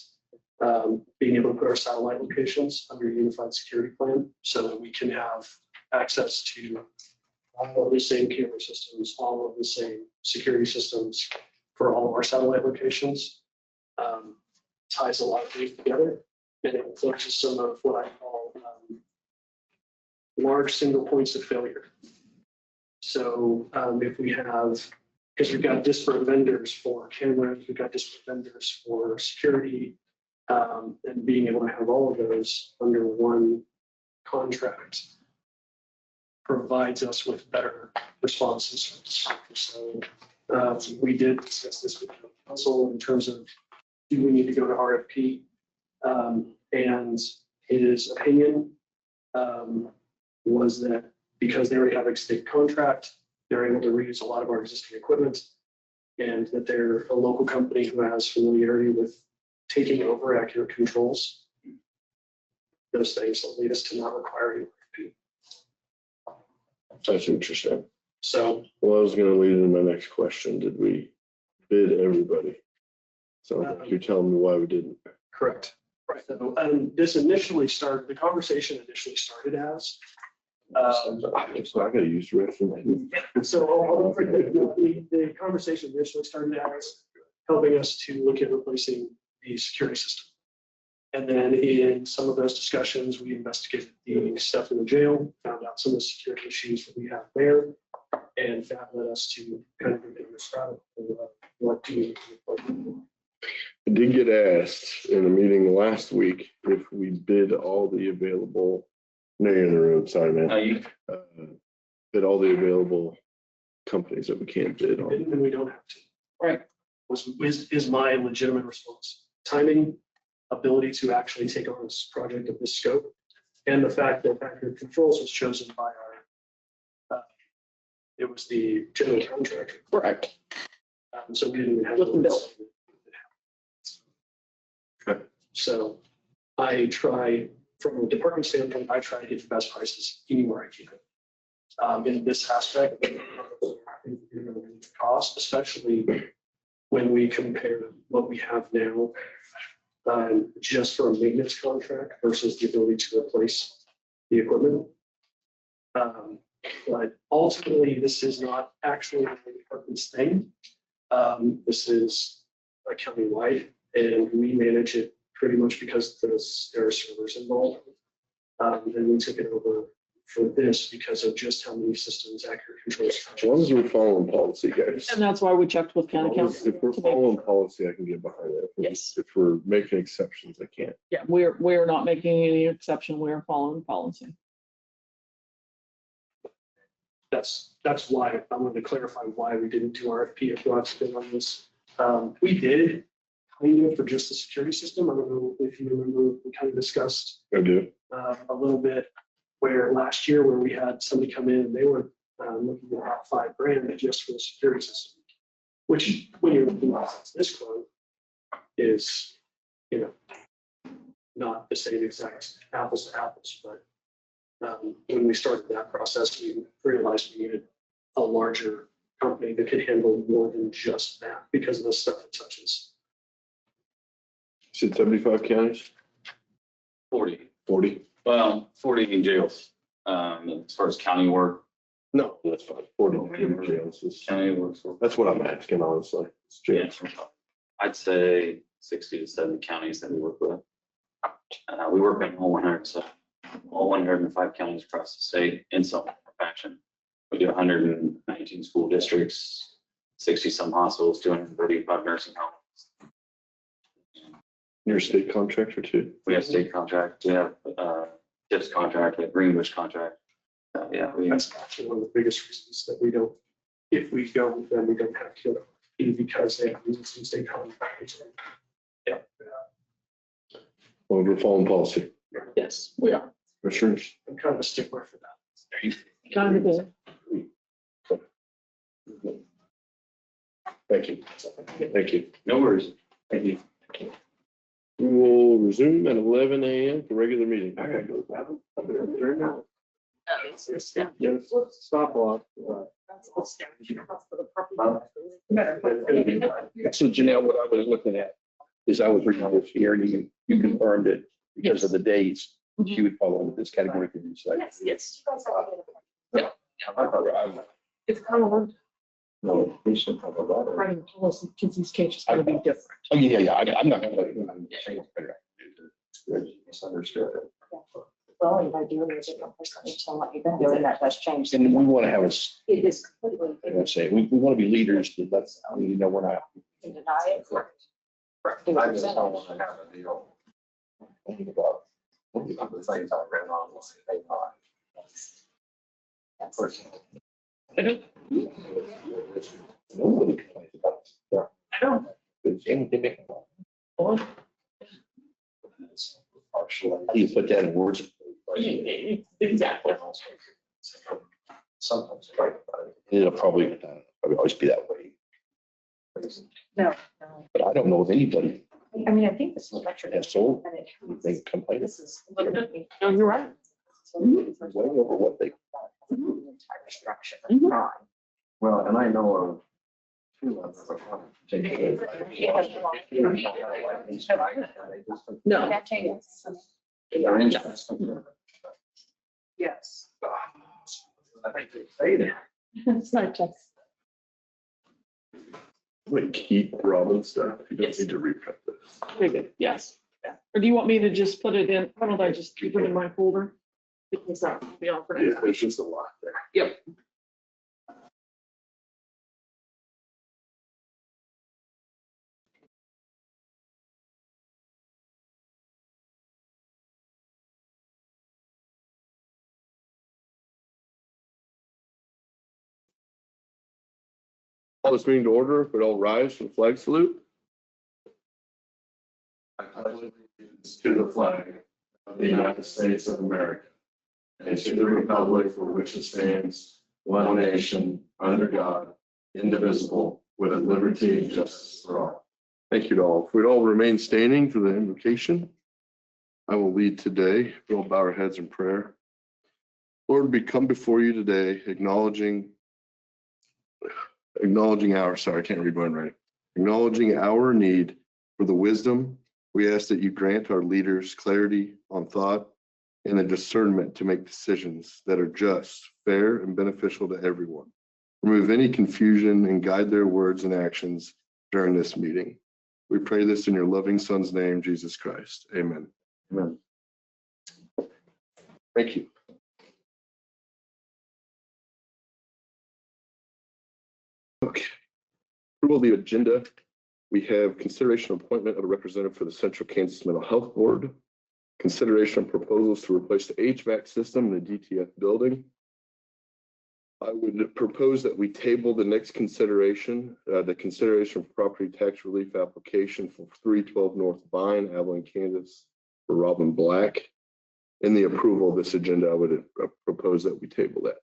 being able to put our satellite locations under a unified security plan so that we can have access to all of the same camera systems, all of the same security systems for all of our satellite locations, ties a lot of things together. And it closes some of what I call large single points of failure. So if we have, because we've got disparate vendors for cameras, we've got disparate vendors for security, and being able to have all of those under one contract provides us with better responses. So we did discuss this with the council in terms of, do we need to go to RFP? And his opinion was that because they already have a state contract, they're able to reuse a lot of our existing equipment, and that they're a local company who has familiarity with taking over Accurate Controls. Those things will lead us to not requiring RFP. That's interesting. So, Well, I was gonna lead into my next question. Did we bid everybody? So you're telling me why we didn't. correct. Right. So, this initially started, the conversation initially started as, So I gotta use the restroom. so the conversation initially started as helping us to look at replacing the security system. And then in some of those discussions, we investigated the stuff in the jail, found out some of the security issues that we have there, and that led us to kind of get this started. What do you? I did get asked in a meeting last week if we bid all the available, no, you're in the room, sorry, man. Bid all the available companies that we can't bid on. And we don't have to. Right. Is my legitimate response. Timing, ability to actually take on this project of this scope, and the fact that Accurate Controls was chosen by our, it was the general contractor. Correct. So we didn't even have. With the bill. Okay. So I try, from a department standpoint, I try to get the best prices anywhere I can. In this aspect, cost, especially when we compare what we have now, just for a maintenance contract versus the ability to replace the equipment. But ultimately, this is not actually the department's thing. This is a county-wide, and we manage it pretty much because there are servers involved. And we took it over for this because of just how many systems Accurate Controls. As long as we're following policy, guys. And that's why we checked with county council. If we're following policy, I can get behind it. Yes. If we're making exceptions, I can't. Yeah, we're not making any exception. We're following policy. That's why I wanted to clarify why we didn't do RFP or broad spin on this. We did kind of for just the security system. I don't know if you remember, we kind of discussed I do. a little bit where last year where we had somebody come in and they were looking at about $5,000 just for the security system, which when you're looking at this quote is, not the same exact apples to apples, but when we started that process, we realized we needed a larger company that could handle more than just that because of the stuff it touches. You said 75 counties? 40. 40? Well, 40 in jails. As far as county work, No, that's fine. 40 in jails. county works. That's what I'm asking, honestly. It's Yeah, jails. I'd say 60 to 70 counties that we work with. We work in all 100, so all 105 counties across the state in some fashion. We do 119 school districts, 60 some hospitals, 235 nursing homes. You're a state contractor too? We have state contract, we have TIPS contract, we have Greenbush contract. Yeah, That's actually one of the biggest reasons that we don't, if we go with them, we don't have to go because they have some state contractors. Yeah. Well, we're following policy. Yes, we are. Commissioners? I'm kind of a stickler for that. Kind of good. Thank you. Thank you. No worries. Thank you. We will resume at 11 a.m. for regular meeting. I gotta go grab them. I'm gonna turn now. It's your staff. Yes, stop off. That's all staff. So Janelle, what I was looking at is I was reading this here and you confirmed it because of the dates. You would fall under this category. Could you say? Yes. Yeah. It's kind of hard No, we should have a lot of. writing policy because these cases are going to be different. Oh, yeah. I'm not gonna. I'm saying it's better. Misunderstood. Well, you might do it as a percentage on what you've been doing, that does change. And we want to have a, It is completely, like I say, we want to be leaders, but that's, we're not. you can deny it. Correct. Do I it just yourself. don't want to have a deal. Think about the things I've read on, we'll say they are. Personally. Nobody complains about it. Yeah. I don't. It's anything. Partially. How do you put that in words? Exactly. Sometimes. It'll probably always be that way. No, But I don't know of anybody I mean, I think this is electric. that sold, And it comes- they complain. This is. No, you're right. Way over what they. The entire structure. Mhm. Well, and I know of two of No. That changes. They're interesting. Yes. I think they say that. It's not just. Like keep Robin stuff. You don't Yes. need to reprint this. Very good. Yes. Yeah. Or do you want me to just put it in? Why don't I just keep it in my folder? Because that will be on for Yeah, next week. there's just a lot there. Yep. Call this meeting to order. If we'd all rise for the flag salute. I pledge allegiance to the flag of the United States of America and to the republic for which it stands, one nation, under God, indivisible, with liberty and justice for all. Thank you to all. If we'd all remain standing for the invocation, I will lead today. We'll bow our heads in prayer. Lord, we come before you today acknowledging our, sorry, I can't read mine right. Acknowledging our need for the wisdom. We ask that you grant our leaders clarity on thought and the discernment to make decisions that are just, fair, and beneficial to everyone. Remove any confusion and guide their words and actions during this meeting. We pray this in your loving Son's name, Jesus Christ. Amen. Amen. Thank you. Okay. Approval of the agenda. We have consideration of appointment of a representative for the Central Kansas Mental Health Board. Consideration of proposals to replace the HVAC system in the DTF building. I would propose that we table the next consideration, the consideration for property tax relief application for 312 North Vine, Abilene, Kansas, for Robin Black. In the approval of this agenda, I would propose that we table that.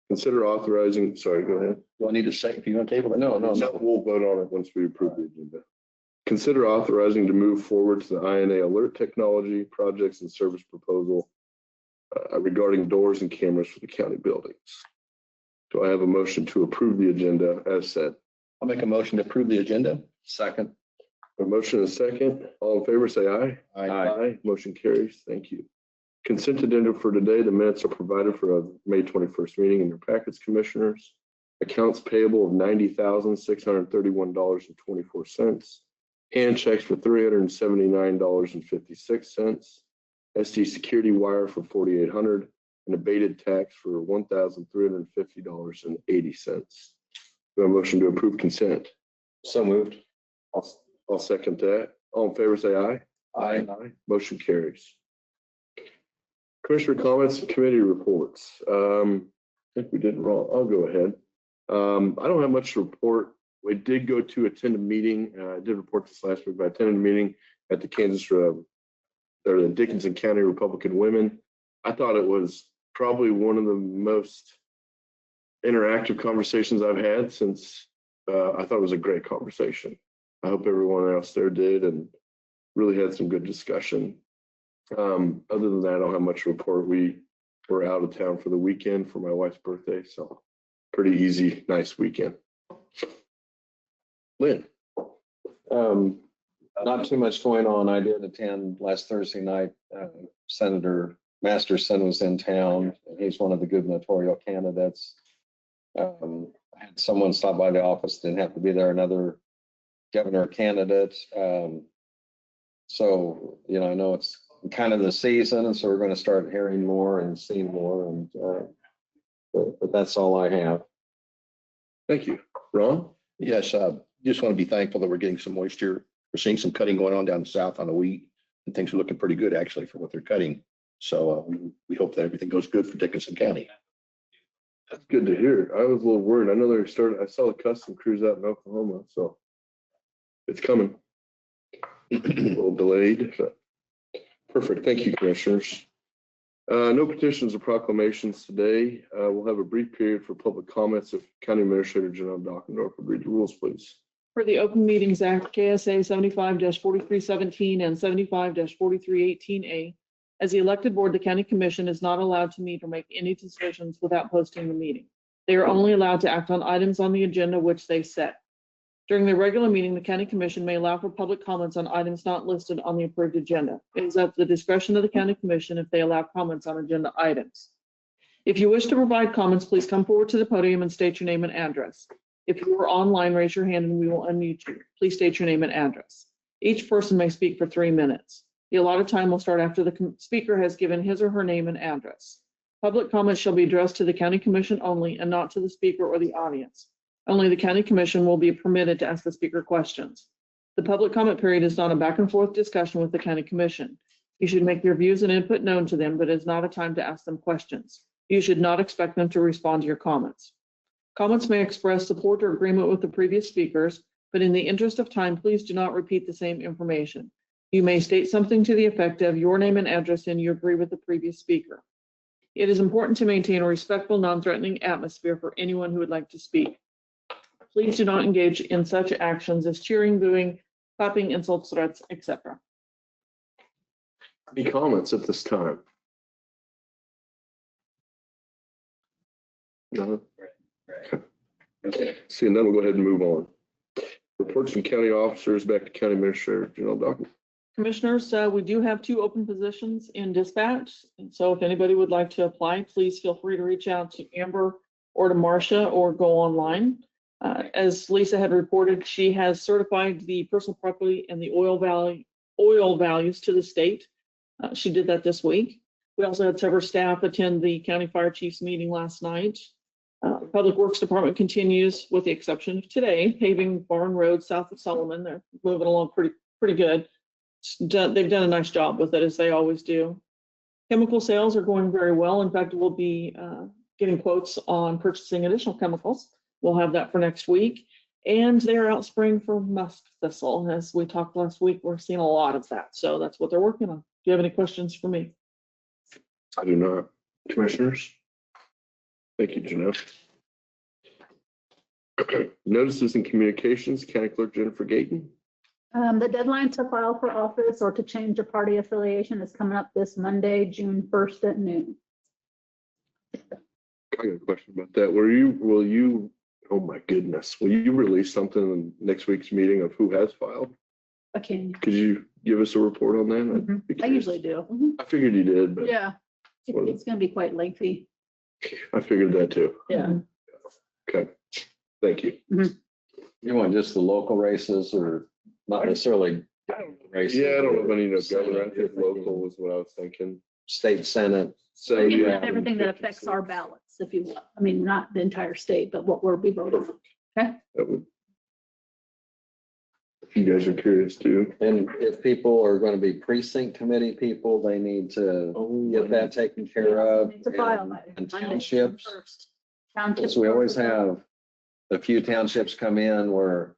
Consider authorizing, sorry, go ahead. Do I need a second? If you want to table it? No. We'll vote on it once we approve the agenda. Consider authorizing to move forward to the INA alert technology projects and service proposal regarding doors and cameras for the county buildings. Do I have a motion to approve the agenda as said? I'll make a motion to approve the agenda. Second. A motion and a second. All in favor, say aye. Aye. Motion carries. Thank you. Consent agenda for today. The minutes are provided for a May 21st meeting in your packets, commissioners. Accounts payable of $90,631.24. Hand checks for $379.56. SD security wire for $4,800 and abated tax for $1,350.80. Do I have a motion to approve consent? So moved. I'll second that. All in favor, say aye. Aye. Motion carries. Commissioner comments and committee reports. I think we did wrong. I'll go ahead. I don't have much to report. We did go to attend a meeting. I did report this last week, but I attended a meeting at the Kansas or the Dickinson County Republican Women. I thought it was probably one of the most interactive conversations I've had since, I thought it was a great conversation. I hope everyone else there did and really had some good discussion. Other than that, I don't have much to report. We were out of town for the weekend for my wife's birthday, so pretty easy, nice weekend. Lynn. Not too much going on. I did attend last Thursday night. Senator Masterson was in town. He's one of the gubernatorial candidates. I had someone stop by the office, didn't have to be there, another governor candidate. So, you know, I know it's kind of the season, and so we're going to start hearing more and seeing more. And but that's all I have. Thank you. Ron? Yes, just want to be thankful that we're getting some moisture. We're seeing some cutting going on down south on the wheat, and things are looking pretty good actually for what they're cutting. So we hope that everything goes good for Dickinson County. That's good to hear. I was a little worried. I know they started, I saw the custom crews out in Oklahoma, so it's coming. A little delayed, but perfect. Thank you, commissioners. No petitions or proclamations today. We'll have a brief period for public comments. If County Administrator General Dockendorf would read the rules, please. For the Open Meetings Act, KSA 75-4317 and 75-4318A, as the elected board, the county commission is not allowed to meet or make any decisions without posting the meeting. They are only allowed to act on items on the agenda which they set. During the regular meeting, the county commission may allow for public comments on items not listed on the approved agenda. It is at the discretion of the county commission if they allow comments on agenda items. If you wish to provide comments, please come forward to the podium and state your name and address. If you are online, raise your hand and we will unmute you. Please state your name and address. Each person may speak for 3 minutes. The allotted time will start after the speaker has given his or her name and address. Public comments shall be addressed to the county commission only and not to the speaker or the audience. Only the county commission will be permitted to ask the speaker questions. The public comment period is not a back and forth discussion with the county commission. You should make your views and input known to them, but it is not a time to ask them questions. You should not expect them to respond to your comments. Comments may express support or agreement with the previous speakers, but in the interest of time, please do not repeat the same information. You may state something to the effect of your name and address and you agree with the previous speaker. It is important to maintain a respectful, non-threatening atmosphere for anyone who would like to speak. Please do not engage in such actions as cheering, booing, clapping, insults, threats, etc. Any comments at this time? No? Okay. Seeing none, we'll go ahead and move on. Reports from county officers, back to County Administrator General Dockendorf. Commissioners, we do have 2 open positions in dispatch. And so if anybody would like to apply, please feel free to reach out to Amber or to Marcia or go online. As Lisa had reported, she has certified the personal property and the oil values to the state. She did that this week. We also had several staff attend the county fire chief's meeting last night. Public Works Department continues, with the exception of today, paving Barn Road south of Solomon. They're moving along pretty good. They've done a nice job with it, as they always do. Chemical sales are going very well. In fact, we'll be getting quotes on purchasing additional chemicals. We'll have that for next week. And they're out spraying for musk thistle. As we talked last week, we're seeing a lot of that. So that's what they're working on. Do you have any questions for me? I do not. Commissioners? Thank you, Jeanette. Notices and communications, County Clerk Jennifer Gayton. The deadline to file for office or to change a party affiliation is coming up this Monday, June 1st at noon. I got a question about that. Will you, oh my goodness, will you release something in next week's meeting of who has filed? I can. Could you give us a report on that? I usually do. I figured you did, but Yeah, it's going to be quite lengthy. I figured that too. Yeah. Okay, thank you. You want just the local races or not necessarily races? Yeah, I don't know if I need to governor. I think local was what I was thinking. State Senate. So yeah, Everything that affects our ballots, if you will. I mean, not the entire state, but what we'll be voting on. Okay. that would. If you guys are curious too. And if people are going to be precinct committee people, they need to get that taken care of. Need to file by And Monday, townships. June 1st. Townships. So we always have a few townships come in where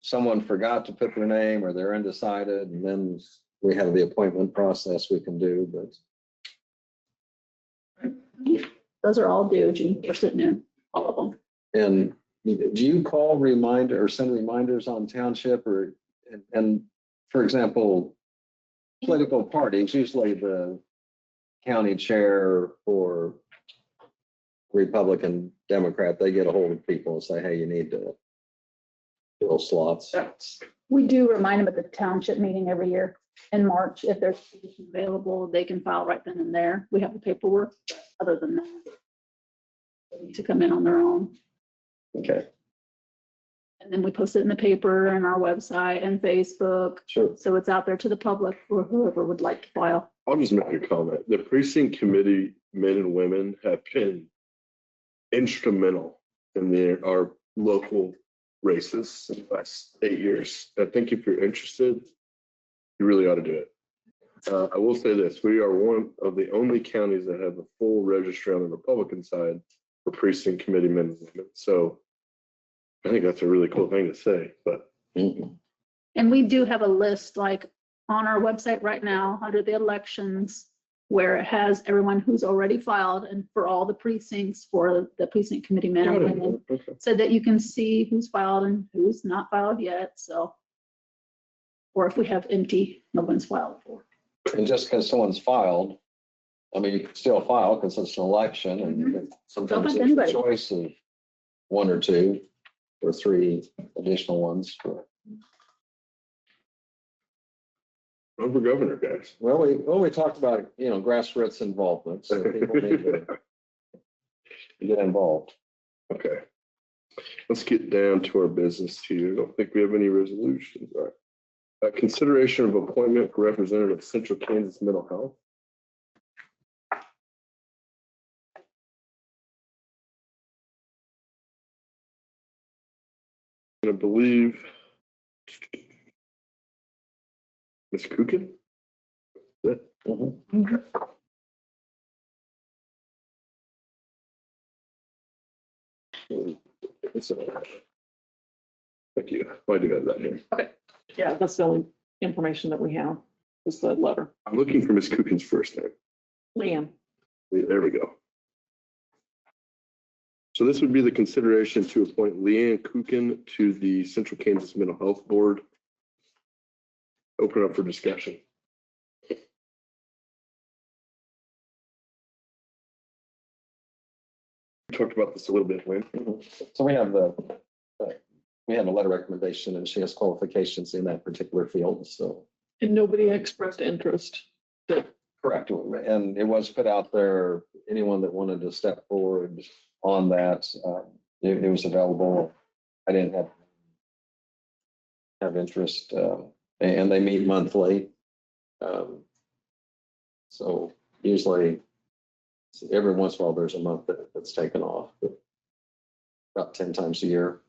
someone forgot to put their name or they're undecided, and then we have the appointment process we can do, but. Those are all due June 1st at noon, all of them. And do you call reminder or send reminders on township or, and for example, political parties, usually the county chair or Republican, Democrat, they get a hold of people and say, hey, you need to fill slots. We do remind them at the township meeting every year in March, if there's a position available, they can file right then and there. We have the paperwork. Other than that, they need to come in on their own. Okay, And then we post it in the paper and our website and Facebook. sure. So it's out there to the public for whoever would like to file. I'll just make a comment. The precinct committee men and women have been instrumental in our local races in the last 8 years. I think if you're interested, you really ought to do it. I will say this, we are one of the only counties that have a full registry on the Republican side for precinct committee men and women. So I think that's a really cool thing to say, but. And we do have a list like on our website right now under the elections where it has everyone who's already filed and for all the precincts for the precinct committee men and women, so that you can see who's filed and who's not filed yet. So, or if we have empty, no one's filed for. And just because someone's filed, I mean, you can still file because it's an election and sometimes Open to there's a anybody. choice of one or two or three additional ones. Run for governor, guys. Well, we talked about, grassroots involvement, so people need to get involved. Okay. Let's get down to our business here. I don't think we have any resolutions. All right. Consideration of appointment for representative of Central Kansas Mental Health. I believe Ms. Kukin? Thank you. I do have that here. Okay, yeah, that's the only information that we have, is the letter. I'm looking for Ms. Kukin's first name. Leanne. There we go. So this would be the consideration to appoint Leanne Kukin to the Central Kansas Mental Health Board. Open up for discussion. We talked about this a little bit, Lynn. So we have a letter recommendation and she has qualifications in that particular field, so. And nobody expressed interest. Correct. And it was put out there, anyone that wanted to step forward on that, it was available. I didn't have interest, and they meet monthly. So usually every once in a while, there's a month that's taken off, but about 10 times a year,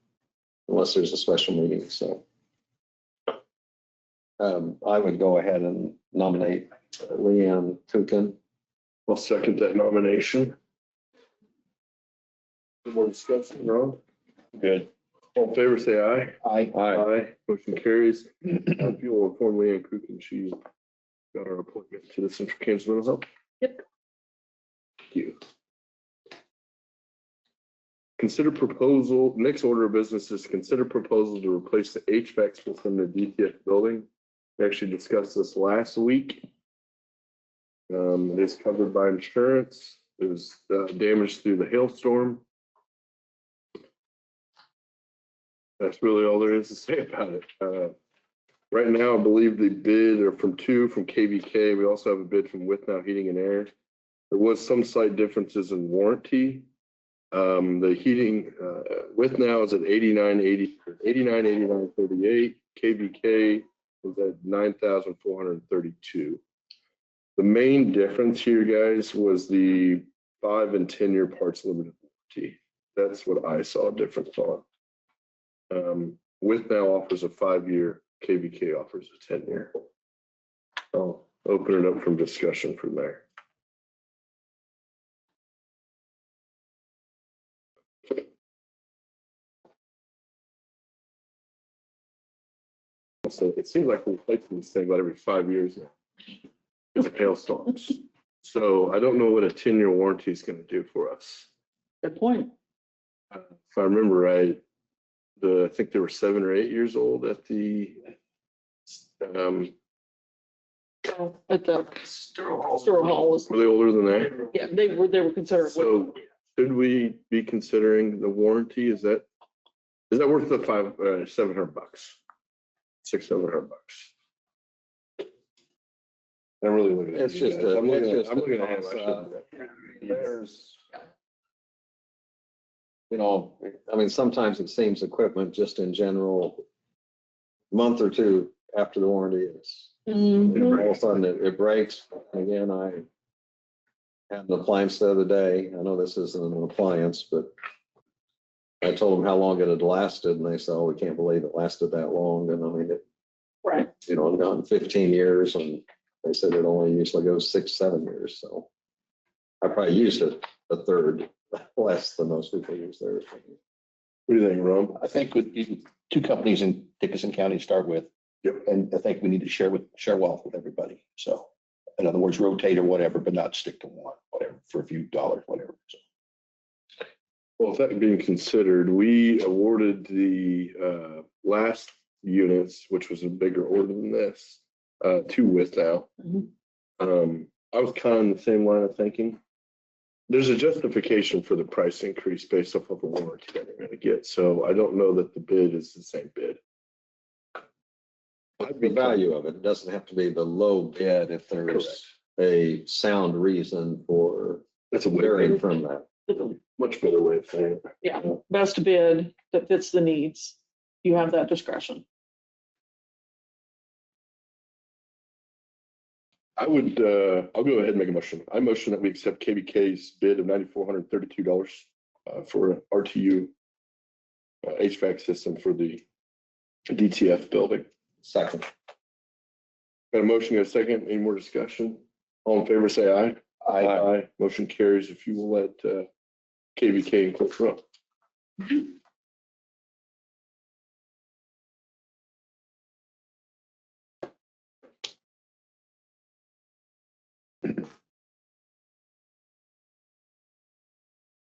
unless there's a special meeting. So I would go ahead and nominate Leanne Kukin. I'll second that nomination. Any more discussion, Ron? Good. All in favor, say aye. Aye. Aye. Motion carries. If you will inform Leanne Kukin, she got our appointment to the Central Kansas Mental Health. Yep. Thank you. Consider proposal, next order of business is consider proposal to replace the HVAC system in the DTF building. We actually discussed this last week. It is covered by insurance. It was damaged through the hailstorm. That's really all there is to say about it. Right now, I believe the bid are from KVK. We also have a bid from With Now Heating and Air. There was some slight differences in warranty. The heating With Now is at 89.89.38. KVK is at 9,432. The main difference here, guys, was the 5 and 10 year parts limited warranty. That's what I saw a difference on. With Now offers a 5-year, KVK offers a 10-year. I'll open it up from discussion from there. So it seems like we're replacing this thing about every 5 years now. It's hailstorms. So I don't know what a 10-year warranty is going to do for us. Good point. If I remember right, I think they were 7 or 8 years old at the, At the Store Hall was, were they older than that? yeah, they were considered. So should we be considering the warranty? Is that worth the $700? $600-700? I'm really looking at It's you just guys. a- I'm looking it's at, just I'm a looking at him. I cost, shouldn't. There's, you know, I mean, sometimes it seems equipment just in general, month or two after the warranty is, Mhm. all of a sudden it breaks. Again, I had an appliance the other day. I know this isn't an appliance, but I told them how long it had lasted and they said, oh, we can't believe it lasted that long. And I mean, it, Right. you know, I've gone 15 years and they said it only usually goes 6-7 years. So I probably used it a third less than most people use theirs. What do you think, Ron? I think with 2 companies in Dickinson County to start with. Yep. And I think we need to share wealth with everybody. So in other words, rotate or whatever, but not stick to one, whatever, for a few dollars, whatever. So, Well, with that being considered, we awarded the last units, which was a bigger order than this, to With now. Mhm. I was kind of in the same line of thinking. There's a justification for the price increase based off of the warranty that we're going to get. So I don't know that the bid is the same bid. The value of it doesn't have to be the low bid if there's a sound reason for That's a varying from that. much better way of saying it. Yeah, best bid that fits the needs. You have that discretion. I would, I'll go ahead and make a motion. I motion that we accept KBK's bid of $9,432 for an RTU HVAC system for the DTF building. Second. Got a motion, got a second. Any more discussion? All in favor, say aye. Aye. Motion carries if you will let KBK and Cliff run.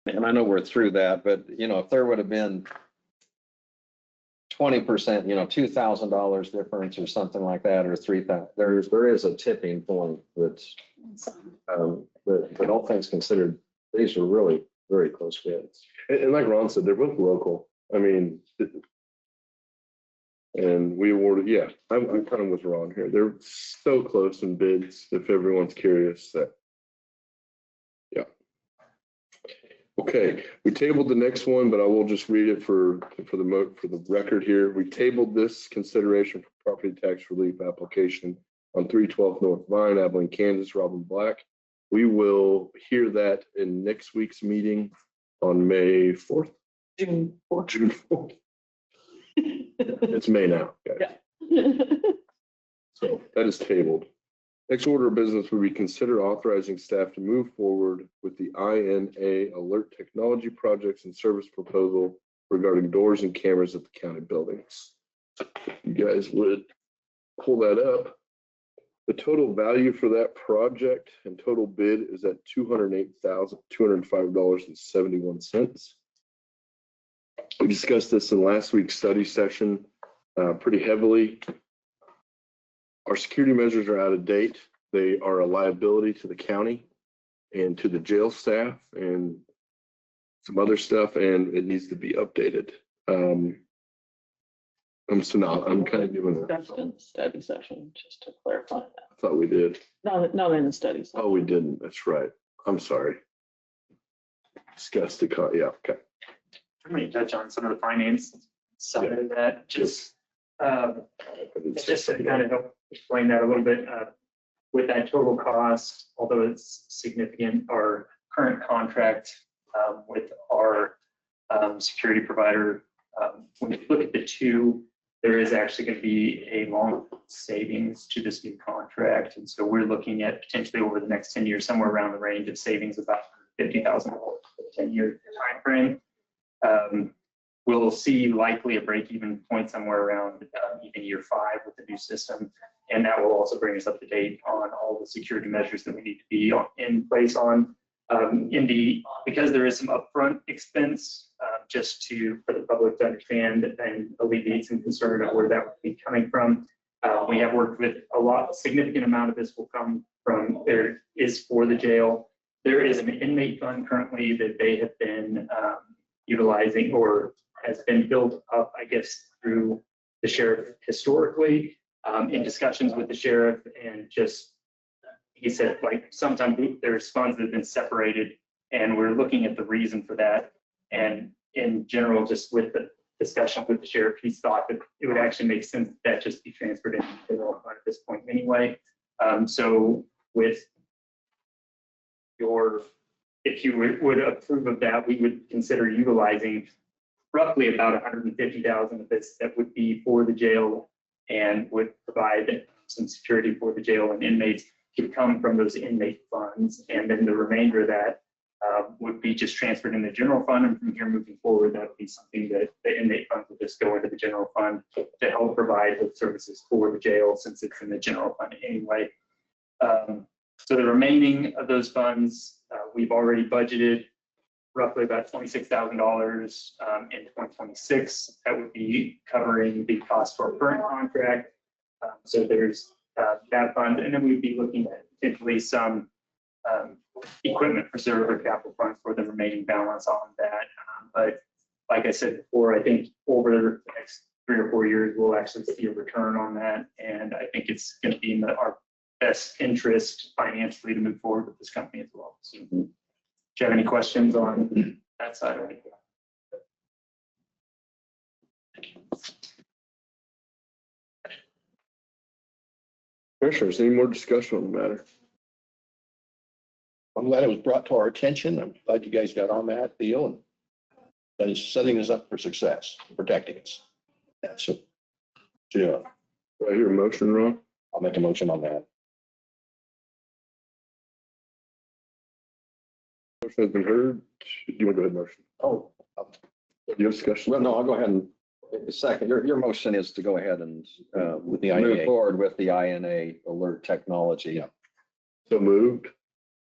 And I know we're through that, but you know, if there would have been 20%, you know, $2,000 difference or something like that, or 3,000, there is a tipping point that's, but all things considered, these are really very close bids. And like Ron said, they're both local. I mean, and we awarded, yeah, I'm kind of with Ron here. They're so close in bids, if everyone's curious that. Yeah. Okay, we tabled the next one, but I will just read it for the record here. We tabled this consideration for property tax relief application on 312 North Vine, Abilene, Kansas, Robin Black. We will hear that in next week's meeting on May 4th. June 4th. June 4th. It's May now, guys. Yeah. So that is tabled. Next order of business would be consider authorizing staff to move forward with the INA Alert Technology Projects and Service Proposal regarding doors and cameras at the county buildings. You guys would pull that up. The total value for that project and total bid is at $208,205.71. We discussed this in last week's study session pretty heavily. Our security measures are out of date. They are a liability to the county and to the jail staff and some other stuff, and it needs to be updated. I'm kind of doing that. That's in the study session, just to clarify that. I thought we did. Not in the studies. Oh, we didn't. That's right. I'm sorry. Discussed the, yeah, okay. Let me touch on some of the finance side of that, just to kind of help explain that a little bit. With that total cost, although it's significant, our current contract with our security provider, when you look at the two, there is actually going to be a long savings to this new contract. And so we're looking at potentially over the next 10 years, somewhere around the range of savings about $50,000 for the 10-year timeframe. we'll see likely a break-even point somewhere around even year 5 with the new system. And that will also bring us up to date on all the security measures that we need to be in place on. Because there is some upfront expense, just for the public to understand and alleviate some concern of where that would be coming from. We have worked with significant amount of this will come from, there is for the jail. There is an inmate fund currently that they have been utilizing or has been built up, I guess, through the sheriff historically, in discussions with the sheriff, and just, he said, like, sometimes there's funds that have been separated, and we're looking at the reason for that. And in general, just with the discussion with the sheriff, he thought that it would actually make sense that just be transferred into the general fund at this point anyway. So with if you would approve of that, we would consider utilizing roughly about 150,000 of this that would be for the jail and would provide some security for the jail and inmates to come from those inmate funds. And then the remainder of that would be just transferred in the general fund. And from here moving forward, that would be something that the inmate funds would just go into the general fund to help provide the services for the jail, since it's in the general fund anyway. So the remaining of those funds, we've already budgeted roughly about $26,000 in 2026. That would be covering the cost for our current contract. So there's that fund, and then we'd be looking at potentially some equipment reserve or capital funds for the remaining balance on that. But like I said before, I think over the next 3 or 4 years, we'll actually see a return on that. And I think it's going to be in our best interest financially to move forward with this company as well. So, do you have any questions on that side or anything? Commissioners, any more discussion on the matter? I'm glad it was brought to our attention. I'm glad you guys got on that deal and that is setting us up for success, protecting us. That's it. Yeah, Do I hear a motion, Ron? I'll make a motion on that. Motion has been heard. Do you want to go ahead and motion? Oh, Do you have discussion? well, no, I'll go ahead and second. Your motion is to go ahead and With the move INA. forward with the INA alert technology. Yeah. So moved.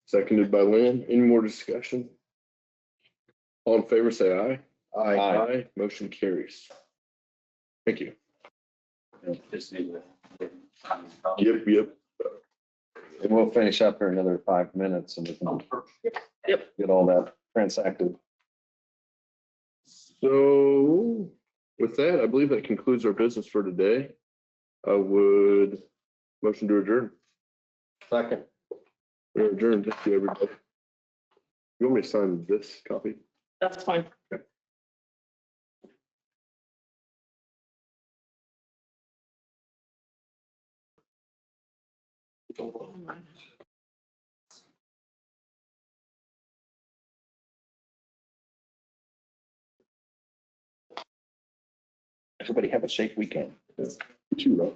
Seconded by Lynn. Any more discussion? All in favor, say aye. Aye. Motion carries. Thank you. Just need to. Yep. And we'll finish up here in another 5 minutes and we can get all that transacted. So with that, I believe that concludes our business for today. I would motion to adjourn. Second. We're adjourned. Thank you, everybody. You want me to sign this copy? That's fine. Everybody have a safe weekend. You too, Rob.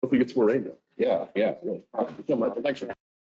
Hope we get some more rain though. Yeah, really. Thank you so much. Thanks for